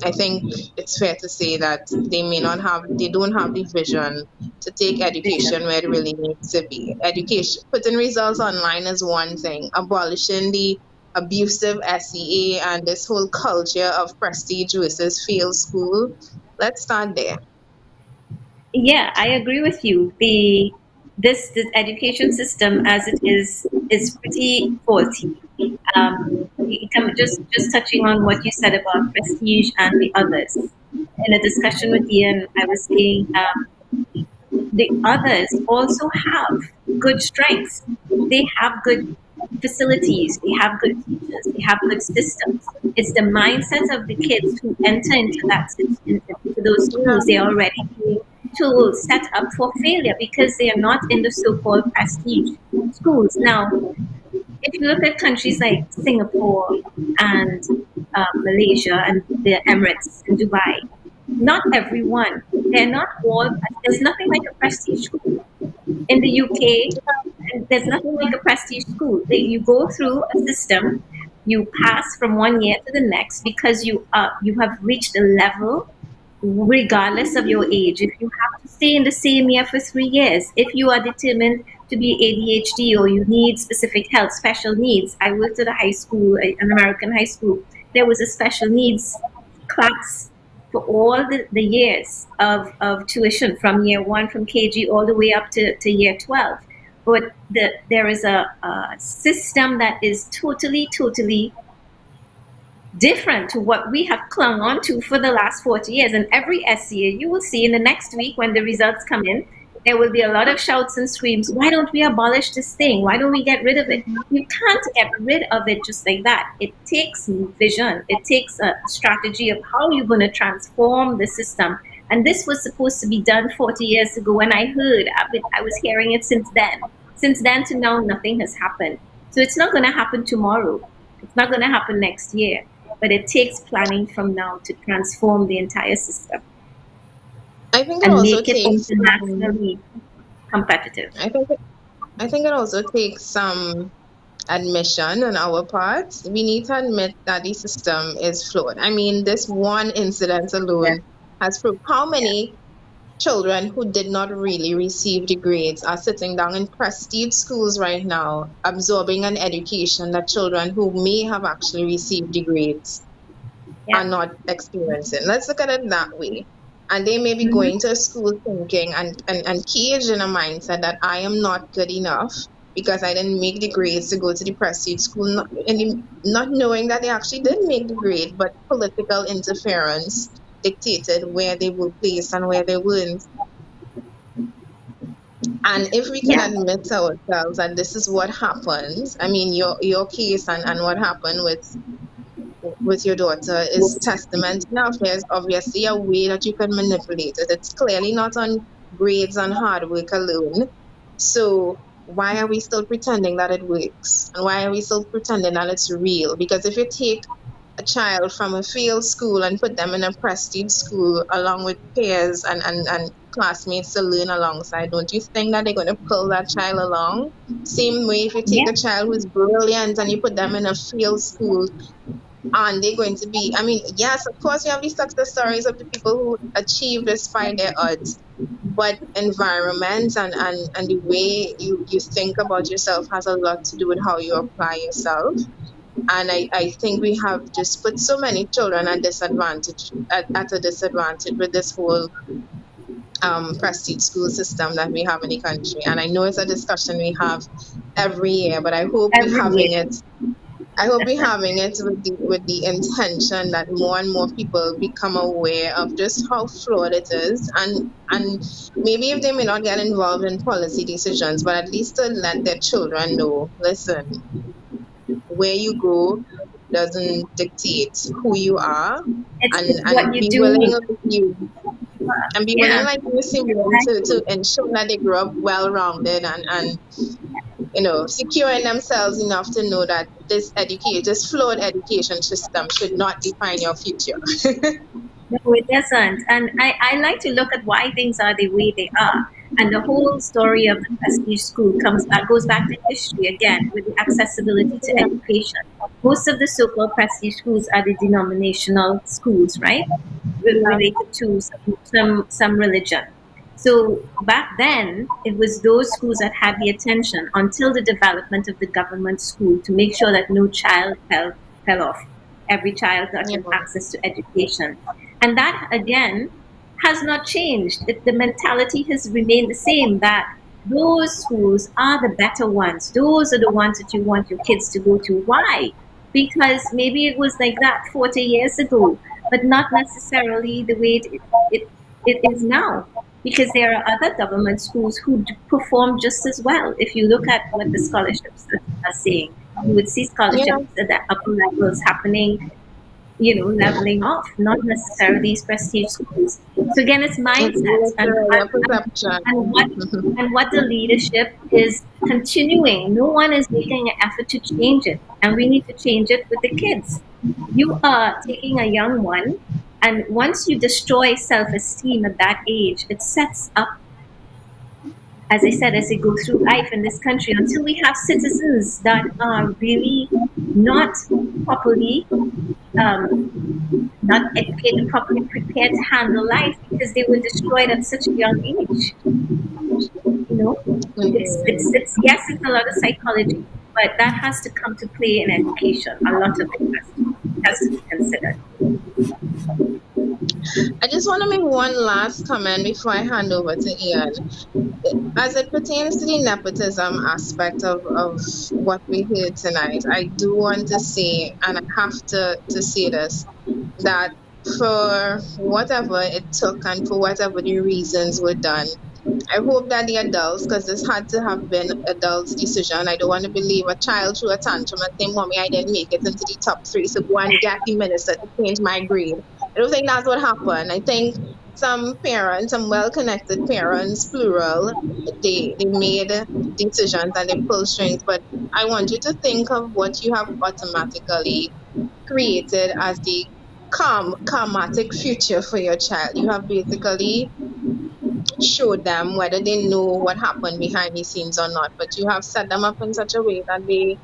I think it's fair to say that they don't have the vision to take education where it really needs to be. Education, putting results online is one thing. Abolishing the abusive SEA and this whole culture of prestige versus fail school, let's start there. Yeah, I agree with you. This education system as it is pretty faulty. Just touching on what you said about prestige and the others. In a discussion with Ian, I was saying the others also have good strengths. They have good facilities, they have good teachers, they have good systems. It's the mindset of the kids who enter into those schools. They are already being tools set up for failure because they are not in the so-called prestige schools. Now, if you look at countries like Singapore and Malaysia and the Emirates and Dubai, not everyone they're not all. There's nothing like a prestige school in the UK. And there's nothing like a prestige school. You go through a system, you pass from one year to the next because you have reached a level regardless of your age. If you have to stay in the same year for 3 years, if you are determined to be ADHD or you need specific help, special needs. I worked at a high school, an American high school. There was a special needs class for all the years of tuition from year one, from KG all the way up to year 12. But there is a system that is totally different to what we have clung on to for the last 40 years. And every SCA, you will see in the next week when the results come in, there will be a lot of shouts and screams. Why don't we abolish this thing? Why don't we get rid of it? You can't get rid of it just like that. It takes vision. It takes a strategy of how you're going to transform the system. And this was supposed to be done 40 years ago. When I was hearing it since then. Since then to now, nothing has happened. So it's not going to happen tomorrow. It's not going to happen next year. But it takes planning from now to transform the entire system. I think it and also make it takes internationally competitive. I think it also takes some admission on our part. We need to admit that the system is flawed. I mean, this one incident alone has proved how many children who did not really receive the grades are sitting down in prestige schools right now, absorbing an education that children who may have actually received the grades are not experiencing. Let's look at it that way. And they may be going to school thinking and caged in a mindset that I am not good enough because I didn't make the grades to go to the prestige school, not knowing that they actually did make the grade, but political interference dictated where they were placed and where they weren't. And if we can admit to ourselves that this is what happens, I mean, your case and what happened with your daughter is testament enough. There's obviously a way that you can manipulate it. It's clearly not on grades and hard work alone. So why are we still pretending that it works? And why are we still pretending that it's real? Because if you take a child from a failed school and put them in a prestige school along with peers and classmates to learn alongside, don't you think that they're going to pull that child along? Same way if you take a child who's brilliant and you put them in a failed school, and they're going to be, I mean, yes, of course, you have these success stories of the people who achieve despite their odds, but environment and the way you think about yourself has a lot to do with how you apply yourself. And I think we have just put so many children at a disadvantage with this whole prestige school system that we have in the country. And I know it's a discussion we have every year, but I hope we're having it with the intention that more and more people become aware of just how flawed it is, and maybe if they may not get involved in policy decisions, but at least to let their children know, listen, where you go doesn't dictate who you are, and be willing like you, Simone, to ensure that they grow up well-rounded and securing themselves enough to know that this flawed education system should not define your future. No, it doesn't. And I like to look at why things are the way they are. And the whole story of the prestige school goes back to history again, with the accessibility to education. Most of the so-called prestige schools are the denominational schools, right? Related to some religion. So back then, it was those schools that had the attention until the development of the government school to make sure that no child fell off. Every child got access to education. And that, again, has not changed. The mentality has remained the same, that those schools are the better ones. Those are the ones that you want your kids to go to. Why? Because maybe it was like that 40 years ago, but not necessarily the way it is now. Because there are other government schools who perform just as well. If you look at what the scholarships are saying, you would see scholarships at the upper levels happening, leveling off, not necessarily these prestige schools. So again, it's mindset and what the leadership is continuing. No one is making an effort to change it, and we need to change it with the kids. You are taking a young one And once you destroy self-esteem at that age, it sets up, as I said, as they go through life in this country, until we have citizens that are really not properly, not educated, properly prepared to handle life because they were destroyed at such a young age. You know, it's yes, it's a lot of psychology, but that has to come to play in education. A lot of it has to be considered. I just want to make one last comment before I hand over to Ian. As it pertains to the nepotism aspect of what we heard tonight, I do want to say, and I have to say this, that for whatever it took and for whatever the reasons were done, I hope that the adults, because this had to have been adults' decision. I don't want to believe a child threw a tantrum and say, "Mommy, I didn't make it into the top three, so go and get the minister to change my grade." I don't think that's what happened. I think some parents, some well-connected parents, plural, they made decisions and they pulled strings. But I want you to think of what you have automatically created as the karmatic future for your child. You have basically showed them whether they know what happened behind the scenes or not, but you have set them up in such a way that they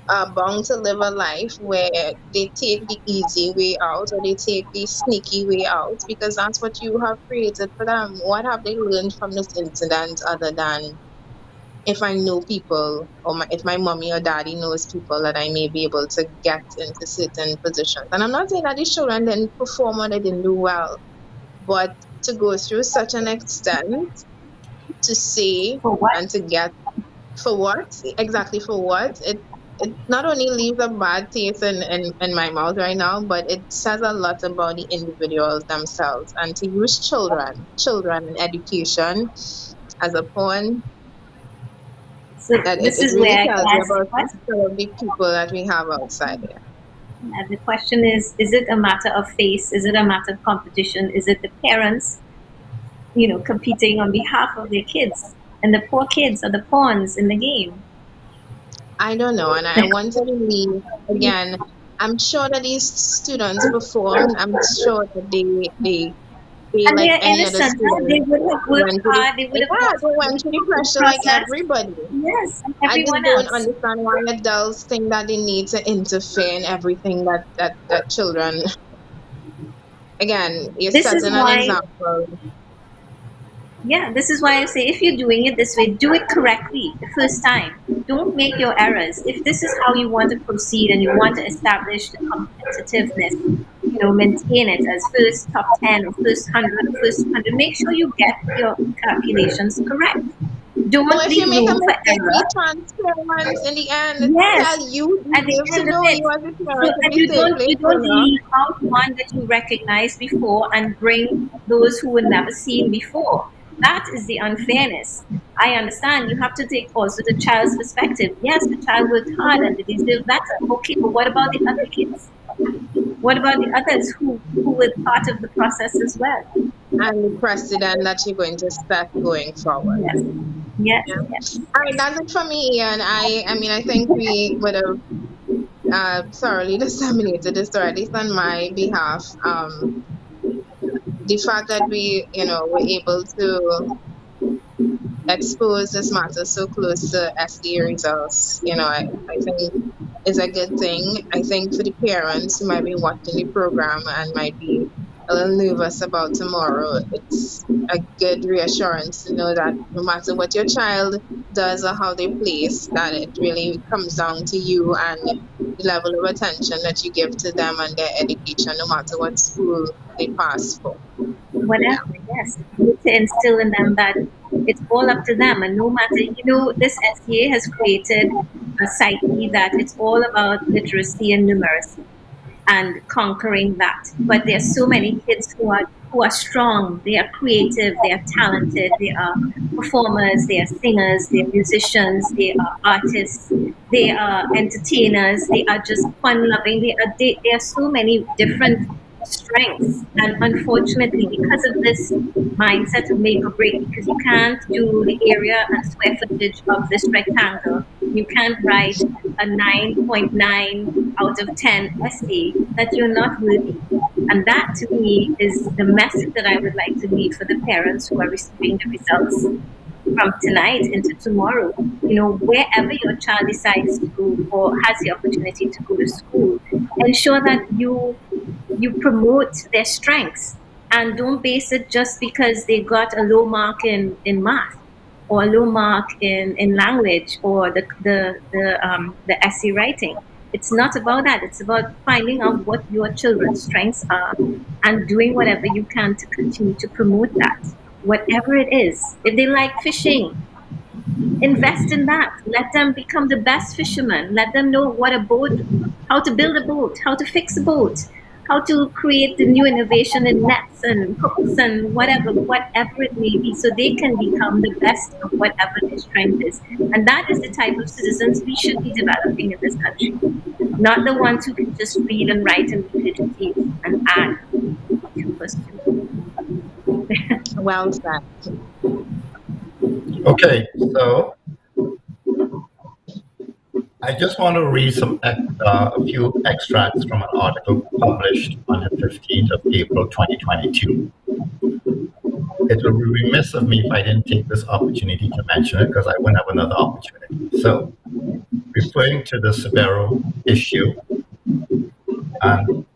are bound to live a life where they take the easy way out or they take the sneaky way out because that's what you have created for them. What have they learned from this incident other than if I know people or if my mommy or daddy knows people that I may be able to get into certain positions? And I'm not saying that these children didn't perform or they didn't do well, but to go through such an extent to say For what? and to get for what exactly for what it not only leaves a bad taste in my mouth right now, but it says a lot about the individuals themselves. And to use children in education as a pawn, So that this it is really where I can tells you ask the about question. some of the people that we have outside there. And the question is it a matter of face? Is it a matter of competition? Is it the parents, competing on behalf of their kids? And the poor kids are the pawns in the game. I don't know, and I want to believe again. I'm sure that these students performed. I'm sure that they And they like are any other innocent. Huh? They student would have worked went through the hard. They would have yeah, gone they through went through the the pressure like process. everybody. Yes, and I just everyone don't else. understand why adults think that they need to interfere in everything that children. Again, you're This is setting an why, example. yeah, this is why I say if you're doing it this way, do it correctly the first time. Don't make your errors. If this is how you want to proceed and you want to establish the competitiveness, maintain it as first top 10 or first 100 or first 200, make sure you get your calculations correct. No, Don't if you leave make a room for mistake, be error. transparent in the end. Yes, Tell you at the deserve to end of know it. you as a So parent to and be you safely, don't leave out one that you recognize before and bring those who were never seen before. That is the unfairness. I understand you have to take also the child's perspective. Yes, the child worked hard and they deserve better. Okay, but what about the other kids? What about the others who were part of the process as well? and the precedent that you're going to set going forward. Yes, yes, Yeah. yes. All right, that's it for me, Ian. I mean, I think we would have thoroughly disseminated this, or at least on my behalf. The fact that we, were able to expose this matter so close to SDA results, I think is a good thing. I think for the parents who might be watching the program and might be a little nervous about tomorrow, it's a good reassurance to know that no matter what your child does or how they place, that it really comes down to you and the level of attention that you give to them and their education, no matter what school they pass for. Whatever, yes. You need to instill in them that it's all up to them. And no matter, this SCA has created a psyche that it's all about literacy and numeracy and conquering that. But there are so many kids who are strong, they are creative, they are talented, they are performers, they are singers, they are musicians, they are artists, they are entertainers, they are just fun loving, there are so many different strengths. And unfortunately, because of this mindset of make or break, because you can't do the area and square footage of this rectangle, you can't write a 9.9 out of 10 essay, that you're not worthy. And that to me is the message that I would like to leave for the parents who are receiving the results from tonight into tomorrow. Wherever your child decides to or has the opportunity to go to school, ensure that you promote their strengths and don't base it just because they got a low mark in math or a low mark in language or the essay writing. It's not about that. It's about finding out what your children's strengths are and doing whatever you can to continue to promote that, whatever it is. If they like fishing, invest in that. Let them become the best fishermen. Let them know how to build a boat, how to fix a boat, how to create the new innovation in nets and hooks and whatever it may be, so they can become the best of whatever their strength is. And that is the type of citizens we should be developing in this country, not the ones who can just read and write and regurgitate and add 2 plus 2. Well said. Okay, so I just want to read a few extracts from an article published on the 15th of April 2022. It would be remiss of me if I didn't take this opportunity to mention it, because I wouldn't have another opportunity. So, referring to the Sabero issue, and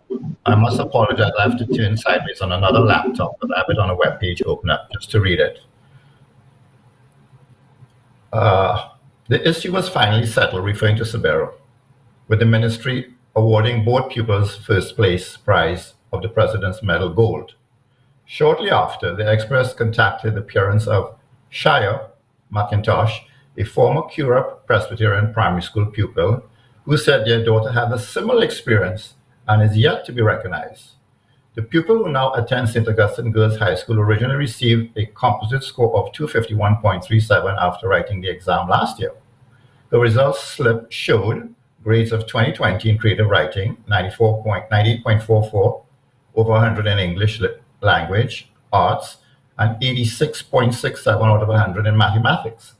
I must apologize, I have to turn sideways on another laptop, but I have it on a web page open up just to read it. The issue was finally settled, referring to Sabero, with the ministry awarding both pupils first place prize of the President's Medal Gold. Shortly after, the Express contacted the parents of Shia McIntosh, a former Curup Presbyterian primary school pupil, who said their daughter had a similar experience and is yet to be recognized. The pupil, who now attends St. Augustine Girls High School, originally received a composite score of 251.37 after writing the exam last year. The results slip showed grades of 2020 in creative writing, 98.44 over 100 in English language, arts, and 86.67 out of 100 in mathematics.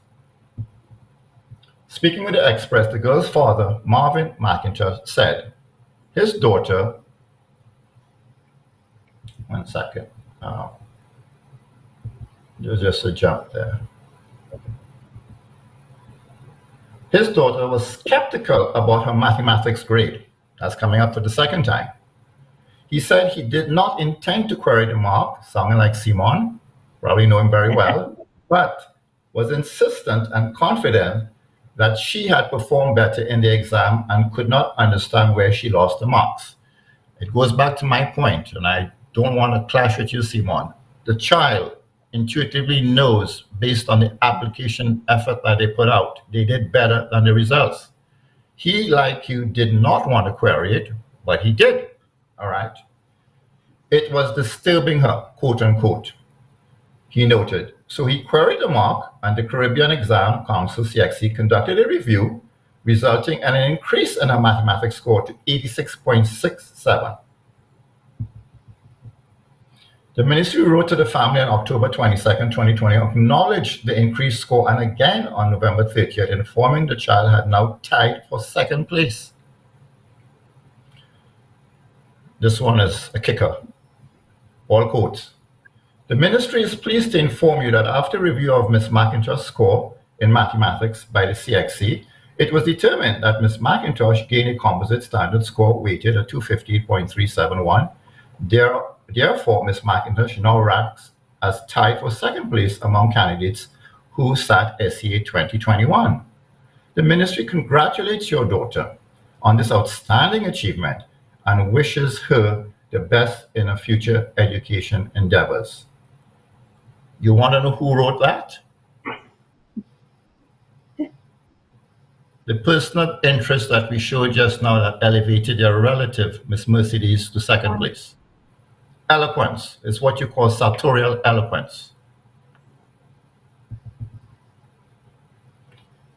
Speaking with the Express, the girl's father, Marvin McIntosh, said his daughter, one second, there's just a jump there. His daughter was skeptical about her mathematics grade. That's coming up for the second time. He said he did not intend to query the mark, sounding like Simon, probably know him very well, but was insistent and confident that she had performed better in the exam and could not understand where she lost the marks. It goes back to my point, and I don't want to clash with you, Simon. The child intuitively knows, based on the application effort that they put out, they did better than the results. He, like you, did not want to query it, but he did, all right? It was disturbing her, quote unquote, he noted. So he queried the mark, and the Caribbean Exam Council, CXC, conducted a review, resulting in an increase in her mathematics score to 86.67. The ministry wrote to the family on October 22nd, 2020, acknowledged the increased score, and again on November 30th, informing the child had now tied for second place. This one is a kicker. All quotes. The ministry is pleased to inform you that after review of Ms. McIntosh's score in mathematics by the CXC, it was determined that Ms. McIntosh gained a composite standard score weighted at 250.371. Therefore, Ms. McIntosh now ranks as tied for second place among candidates who sat SCA 2021. The ministry congratulates your daughter on this outstanding achievement and wishes her the best in her future education endeavors. You want to know who wrote that? The personal interest that we showed just now that elevated their relative, Miss Mercedes, to second place. Eloquence is what you call sartorial eloquence.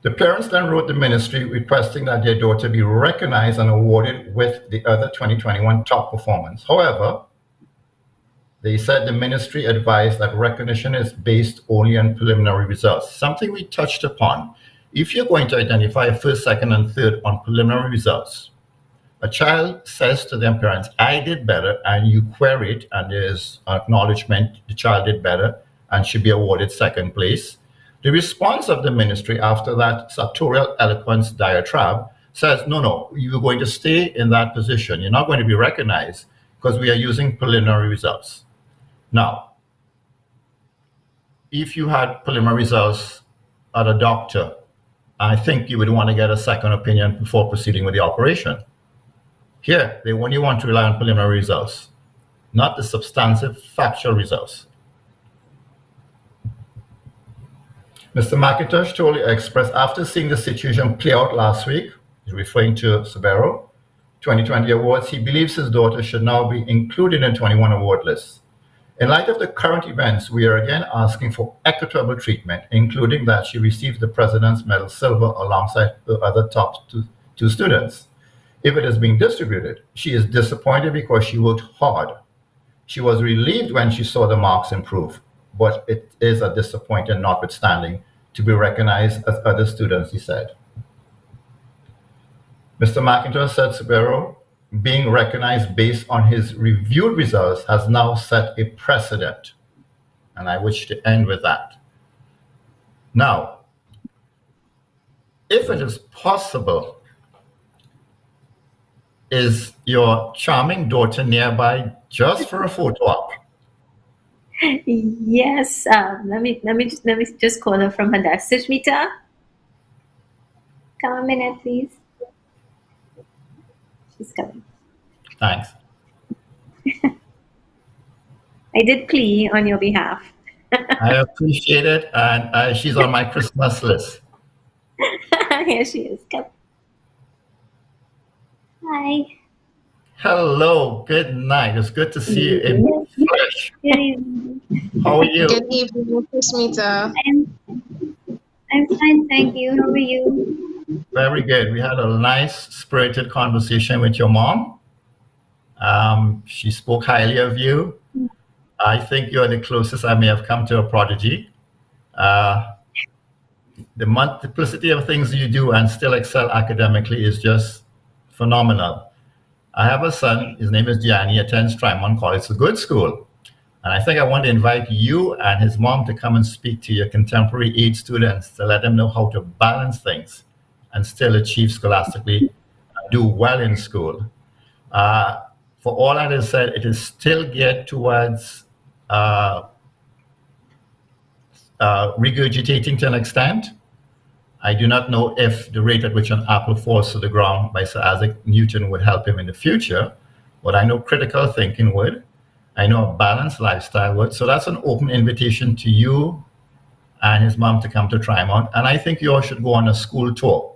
The parents then wrote the ministry requesting that their daughter be recognized and awarded with the other 2021 top performance. However, they said the ministry advised that recognition is based only on preliminary results, something we touched upon. If you're going to identify first, second, and third on preliminary results, A child says to their parents, I did better, and you query it, and there's acknowledgement the child did better and should be awarded second place. The response of the ministry after that sartorial eloquence diatribe says, no, no, you're going to stay in that position. You're not going to be recognized because we are using preliminary results. Now, if you had preliminary results at a doctor, I think you would want to get a second opinion before proceeding with the operation. Here, they only want to rely on preliminary results, not the substantive factual results. Mr. McIntosh told the Express after seeing the situation play out last week, he's referring to Sabero, 2020 awards, he believes his daughter should now be included in 21 award lists. In light of the current events, we are again asking for equitable treatment, including that she received the President's Medal Silver alongside the other top two students. If it is being distributed, she is disappointed because she worked hard. She was relieved when she saw the marks improve, but it is a disappointment notwithstanding to be recognized as other students, he said. Mr. McIntosh said Sabero, being recognized based on his reviewed results, has now set a precedent. And I wish to end with that. Now, if it is possible, is your charming daughter nearby just for a photo op? Yes. Let me just call her from her desk. Sushmita, come a minute, please. She's coming. Thanks. I did plea on your behalf. I appreciate it, and she's on my Christmas list. Here she is. Come. Hi. Hello, good night. It's good to see you in flesh. Good evening. How are you? Good evening, Sushmita. I'm fine, thank you. How are you? Very good. We had a nice, spirited conversation with your mom. She spoke highly of you. I think you're the closest I may have come to a prodigy. The multiplicity of things you do and still excel academically is just phenomenal. I have a son, his name is Gianni, he attends Tremont College. It's a good school. And I think I want to invite you and his mom to come and speak to your contemporary age students to let them know how to balance things and still achieve scholastically, and do well in school. For all that is said, it is still geared towards regurgitating to an extent. I do not know if the rate at which an apple falls to the ground by Sir Isaac Newton would help him in the future, but I know critical thinking would. I know a balanced lifestyle would. So that's an open invitation to you and his mom to come to Tremont. And I think you all should go on a school tour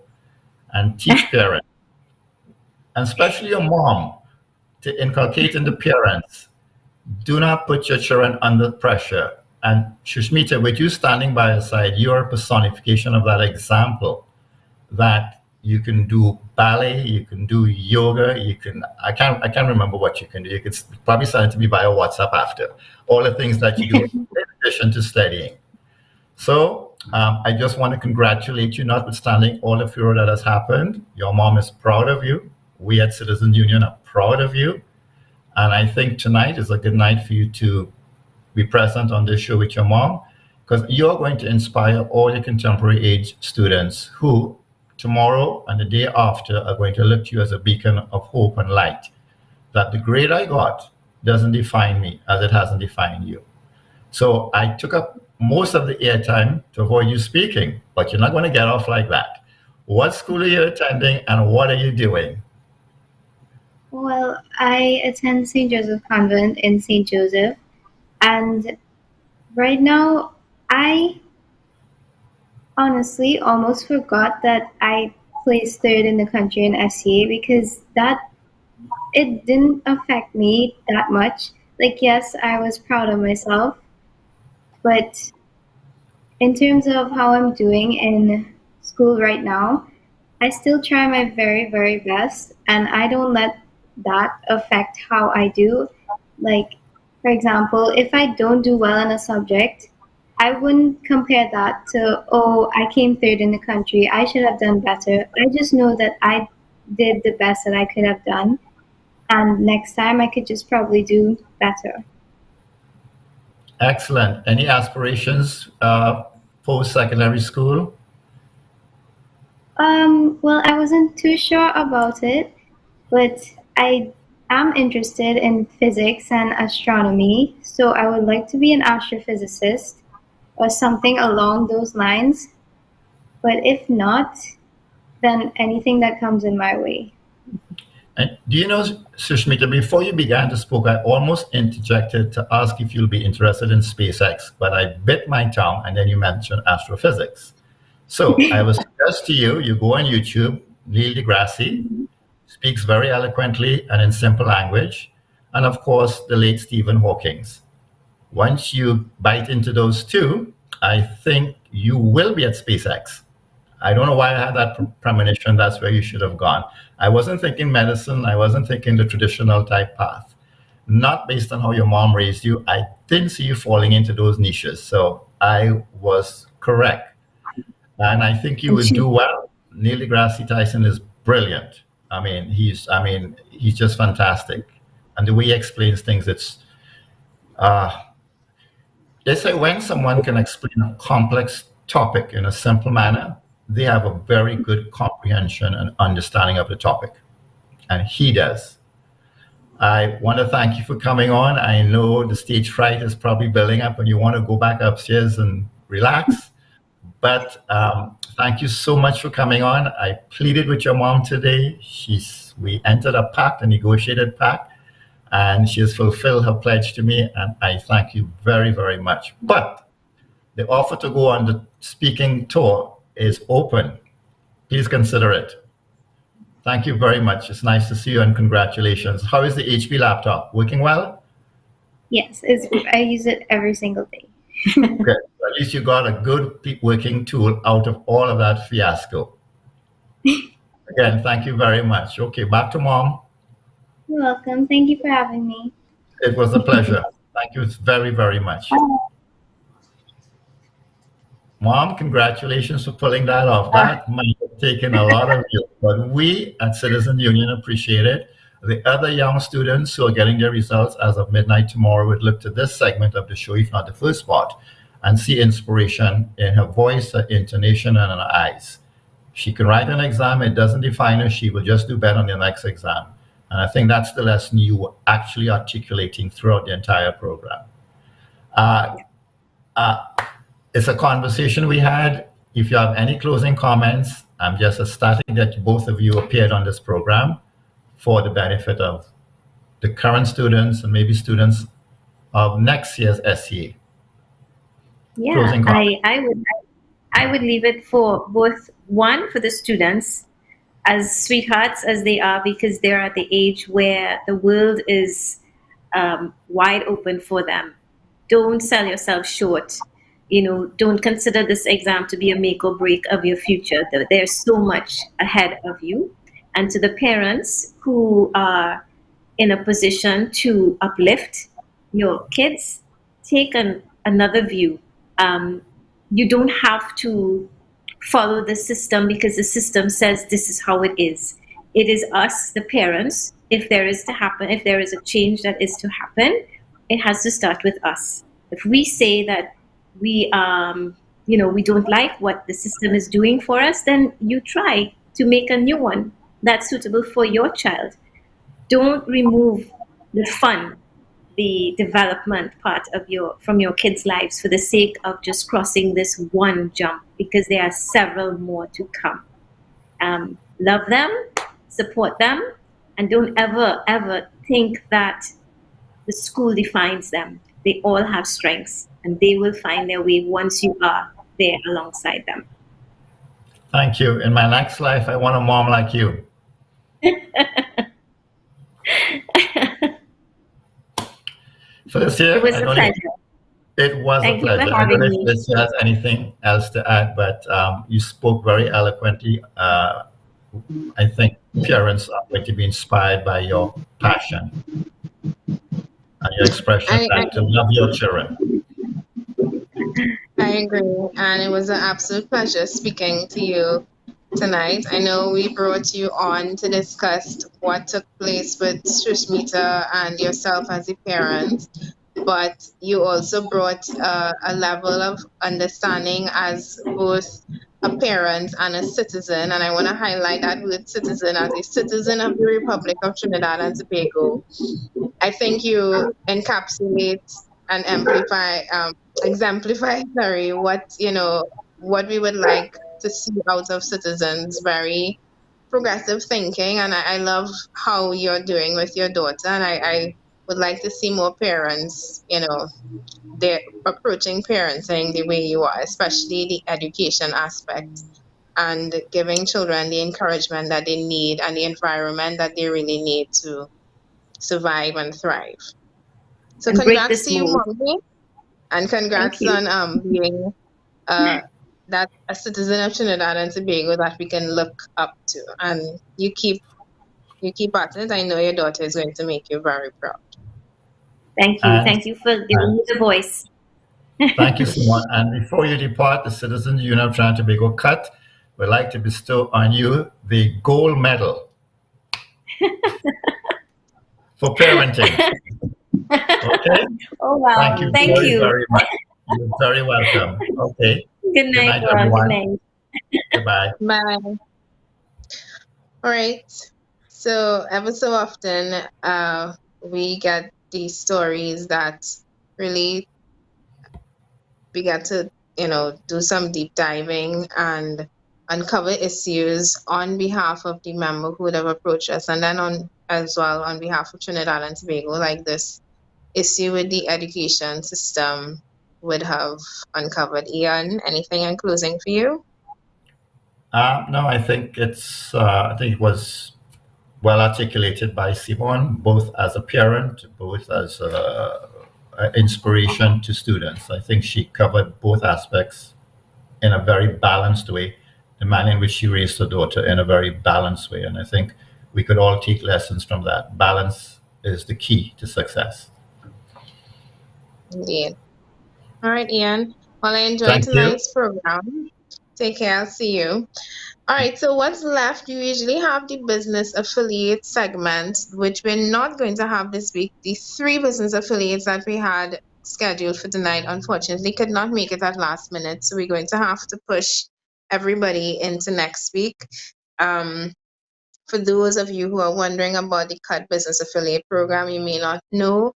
and teach parents, and especially your mom, to inculcate in the parents, do not put your children under pressure. And Sushmita, with you standing by her side, you're a personification of that example, that you can do ballet, you can do yoga, I can't remember what you can do. You could probably send it to me via WhatsApp after. All the things that you do in addition to studying. So I just want to congratulate you, notwithstanding all the furor that has happened. Your mom is proud of you. We at Citizens Union are proud of you. And I think tonight is a good night for you to be present on this show with your mom, because you're going to inspire all your contemporary age students who tomorrow and the day after are going to look to you as a beacon of hope and light, that the grade I got doesn't define me as it hasn't defined you. So I took up most of the airtime to avoid you speaking, but you're not going to get off like that. What school are you attending and what are you doing? Well, I attend St. Joseph Convent in St. Joseph, and right now I honestly almost forgot that I placed third in the country in SCA, because it didn't affect me that much. Like, yes, I was proud of myself, but in terms of how I'm doing in school right now, I still try my very, very best, and I don't let that affect how I do. Like, for example, if I don't do well in a subject, I wouldn't compare that to, oh, I came third in the country, I should have done better. I just know that I did the best that I could have done. And next time I could just probably do better. Excellent. Any aspirations post-secondary school? Well, I wasn't too sure about it, but I am interested in physics and astronomy, so I would like to be an astrophysicist or something along those lines. But if not, then anything that comes in my way. And do you know, Sushmita, before you began to speak, I almost interjected to ask if you'll be interested in SpaceX, but I bit my tongue and then you mentioned astrophysics. So I will suggest to you, you go on YouTube, Neil deGrasse speaks very eloquently and in simple language, and of course, the late Stephen Hawking's. Once you bite into those two, I think you will be at SpaceX. I don't know why I had that premonition. That's where you should have gone. I wasn't thinking medicine. I wasn't thinking the traditional type path. Not based on how your mom raised you. I didn't see you falling into those niches. So I was correct. And I think you would do well. Neil deGrasse Tyson is brilliant. He's just fantastic. And the way he explains things, they say when someone can explain a complex topic in a simple manner, they have a very good comprehension and understanding of the topic. And he does. I want to thank you for coming on. I know the stage fright is probably building up and you want to go back upstairs and relax. But thank you so much for coming on. I pleaded with your mom today. We entered a pact, a negotiated pact, and she has fulfilled her pledge to me. And I thank you very, very much. But the offer to go on the speaking tour is open. Please consider it. Thank you very much. It's nice to see you and congratulations. How is the HP laptop? Working well? Yes, I use it every single day. Okay. At least you got a good working tool out of all of that fiasco. Again, thank you very much. Okay, back to mom. You're welcome. Thank you for having me. It was a pleasure. Thank you very, very much. Mom, congratulations for pulling that off. That might have taken a lot of you, but we at Citizen Union appreciate it. The other young students who are getting their results as of midnight tomorrow would look to this segment of the show, if not the first part, and see inspiration in her voice, her intonation, and her eyes. She can write an exam. It doesn't define her. She will just do better on the next exam. And I think that's the lesson you were actually articulating throughout the entire program. It's a conversation we had. If you have any closing comments, I'm just ecstatic that both of you appeared on this program for the benefit of the current students and maybe students of next year's SCA. Yeah, I would leave it for both, one, for the students, as sweethearts as they are, because they're at the age where the world is wide open for them. Don't sell yourself short. Don't consider this exam to be a make or break of your future. There's so much ahead of you. And to the parents who are in a position to uplift your kids, take another view. You don't have to follow the system because the system says this is how it is. It is us, the parents. If there is a change that is to happen, it has to start with us. If we say that we don't like what the system is doing for us, then you try to make a new one that's suitable for your child. Don't remove the fun, the development part from your kids' lives for the sake of just crossing this one jump, because there are several more to come. Love them, support them, and don't ever think that the school defines them. They all have strengths, and they will find their way once you are there alongside them. Thank you. In my next life, I want a mom like you. Felicia, it was a pleasure. It was a pleasure. I don't know if Felicia has anything else to add, but you spoke very eloquently. I think parents are going to be inspired by your passion and your expression to love your children. I agree, and it was an absolute pleasure speaking to you. tonight. I know we brought you on to discuss what took place with Shushmita and yourself as a parent, but you also brought a level of understanding as both a parent and a citizen. And I want to highlight that word citizen as a citizen of the Republic of Trinidad and Tobago. I think you encapsulate and exemplify, sorry, what we would like to see out of citizens. Very progressive thinking, and I love how you're doing with your daughter. And I would like to see more parents, they're approaching parenting the way you are, especially the education aspect and giving children the encouragement that they need and the environment that they really need to survive and thrive. So And break congrats this to you, mold. Mommy, and Thank congrats you. on being that a citizen of Trinidad and Tobago that we can look up to. And you keep at it. I know your daughter is going to make you very proud. Thank you. And, Thank you for giving and me the voice. thank you so much. And before you depart, the Citizens Union of Trinidad and Tobago CUTT would like to bestow on you the gold medal for parenting. Okay? Oh, wow. Thank you Thank very, you. very much. You're very welcome. Okay. Good Good night, night, all. Good everyone. night. Goodbye. Bye. All right. So ever so often, we get these stories that really we get to, do some deep diving and uncover issues on behalf of the member who would have approached us, and then as well on behalf of Trinidad and Tobago, like this issue with the education system would have uncovered. Ian, anything in closing for you? No, I think it was well articulated by Simon, both as a parent, both as an inspiration to students. I think she covered both aspects in a very balanced way, the manner in which she raised her daughter in a very balanced way. And I think we could all take lessons from that. Balance is the key to success. Indeed. All right, Ian. Well, I enjoyed Thank you. tonight's program. Take care. I'll see you. All right, so what's left? You usually have the business affiliate segment, which we're not going to have this week. The three business affiliates that we had scheduled for tonight, unfortunately, could not make it at last minute. So we're going to have to push everybody into next week. For those of you who are wondering about the CUTT Business Affiliate Program, you may not know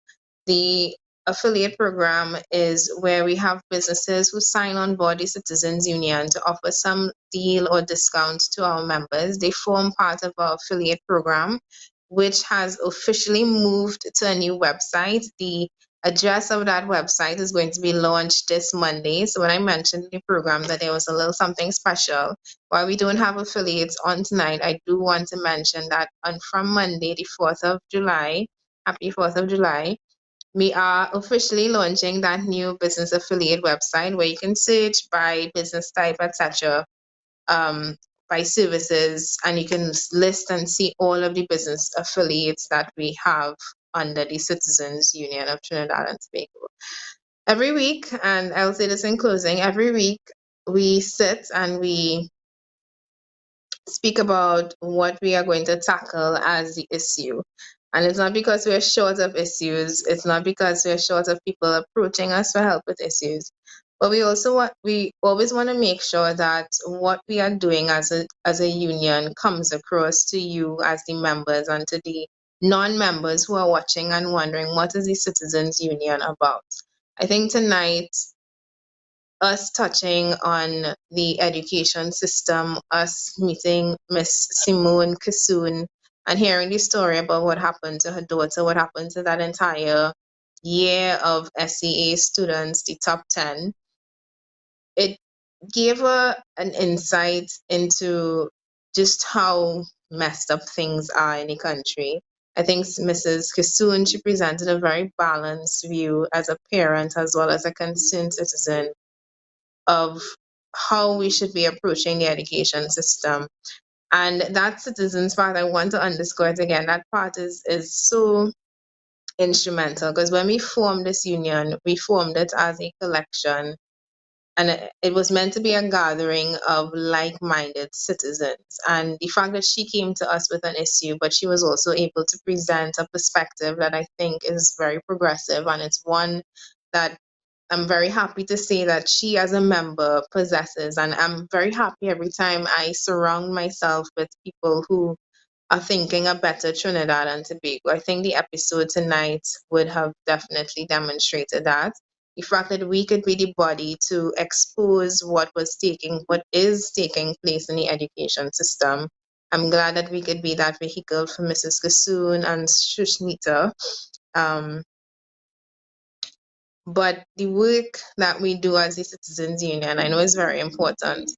the affiliate program is where we have businesses who sign on board the Citizens Union to offer some deal or discount to our members. They form part of our affiliate program, which has officially moved to a new website. The address of that website is going to be launched this Monday. So when I mentioned in the program that there was a little something special, while we don't have affiliates on tonight, I do want to mention that from Monday, the 4th of July, happy 4th of July, we are officially launching that new business affiliate website where you can search by business type, etc., by services, and you can list and see all of the business affiliates that we have under the Citizens Union of Trinidad and Tobago. Every week, and I'll say this in closing, every week we sit and we speak about what we are going to tackle as the issue. And it's not because we're short of issues, it's not because we're short of people approaching us for help with issues. But we always want to make sure that what we are doing as a union comes across to you as the members and to the non-members who are watching and wondering what is the Citizens Union about. I think tonight us touching on the education system, us meeting Miss Simone Kissoon and hearing the story about what happened to her daughter, what happened to that entire year of SEA students, the top 10, it gave her an insight into just how messed up things are in the country. I think Mrs. Kissoon, she presented a very balanced view as a parent as well as a concerned citizen of how we should be approaching the education system. And that citizens part, I want to underscore it again, that part is so instrumental because when we formed this union, we formed it as a collection and it was meant to be a gathering of like-minded citizens. And the fact that she came to us with an issue, but she was also able to present a perspective that I think is very progressive, and it's one that I'm very happy to say that she as a member possesses. And I'm very happy every time I surround myself with people who are thinking a better Trinidad and Tobago. I think the episode tonight would have definitely demonstrated that. The fact that we could be the body to expose what is taking place in the education system. I'm glad that we could be that vehicle for Mrs. Kasoon and Shushmita. But the work that we do as a citizens union, I know is very important.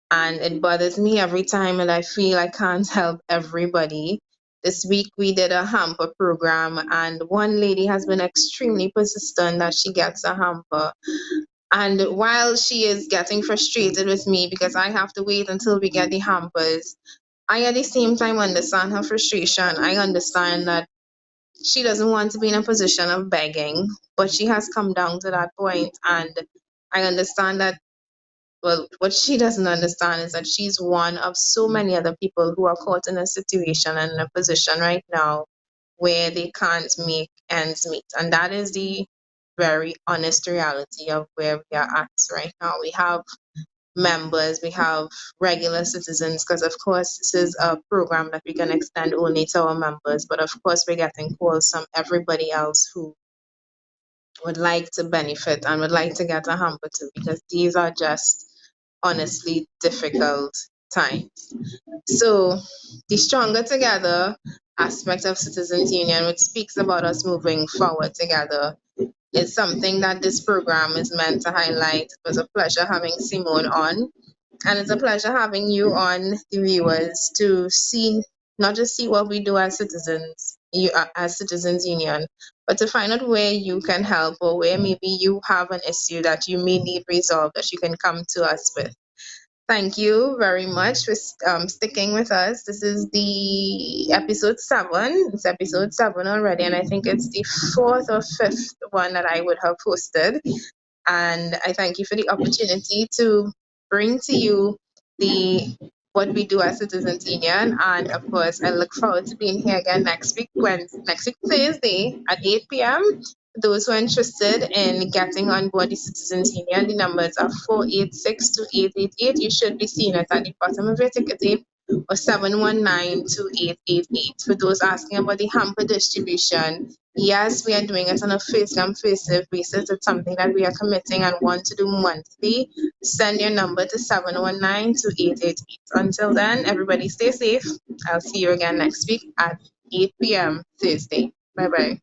And it bothers me every time, and I feel I can't help everybody. This week we did a hamper program, and one lady has been extremely persistent that she gets a hamper. And while she is getting frustrated with me because I have to wait until we get the hampers, I at the same time understand her frustration. I understand that she doesn't want to be in a position of begging, but she has come down to that point, and I understand that. Well, what she doesn't understand is that she's one of so many other people who are caught in a situation and in a position right now where they can't make ends meet. And that is the very honest reality of where we are at right now. We have members, we have regular citizens, because of course this is a program that we can extend only to our members, but of course we're getting calls from everybody else who would like to benefit and would like to get a hamper too, because these are just honestly difficult times. So the stronger together aspect of Citizens Union, which speaks about us moving forward together, is something that this program is meant to highlight. It was a pleasure having Simone on, and it's a pleasure having you on, the viewers, to see, not just see what we do as citizens, as Citizens Union, but to find out where you can help, or where maybe you have an issue that you may need resolved that you can come to us with. Thank you very much for sticking with us. This is the episode 7. It's episode 7 already, and I think it's the 4th or 5th one that I would have posted. And I thank you for the opportunity to bring to you what we do as Citizens Union. And of course, I look forward to being here again next week Thursday at 8 p.m. Those who are interested in getting on board the Citizens Union, the numbers are 486-2888. You should be seeing it at the bottom of your ticket tape, or 719-2888. For those asking about the hamper distribution, yes, we are doing it on a first-come, first-served basis. It's something that we are committing and want to do monthly. Send your number to 719-2888. Until then, everybody stay safe. I'll see you again next week at 8 p.m. Thursday. Bye-bye.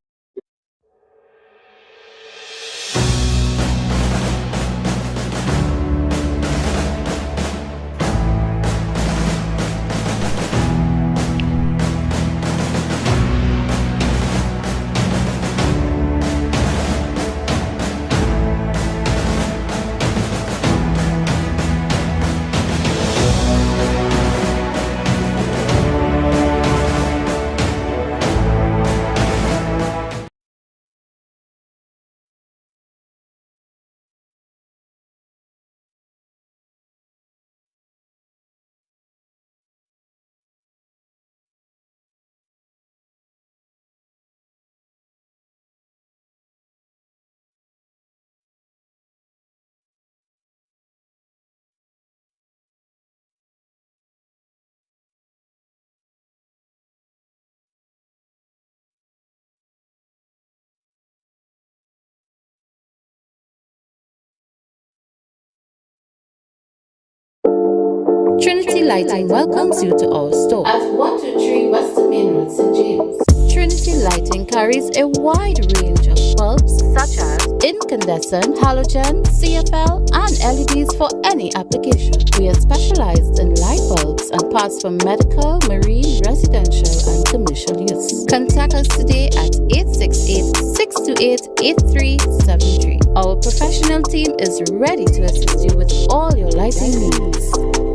Trinity Lighting welcomes you to our store at 123 Western Main Road, St. James. Trinity Lighting carries a wide range of bulbs such as incandescent, halogen, CFL, and LEDs for any application. We are specialized in light bulbs and parts for medical, marine, residential, and commercial use. Contact us today at 868-628-8373. Our professional team is ready to assist you with all your lighting needs.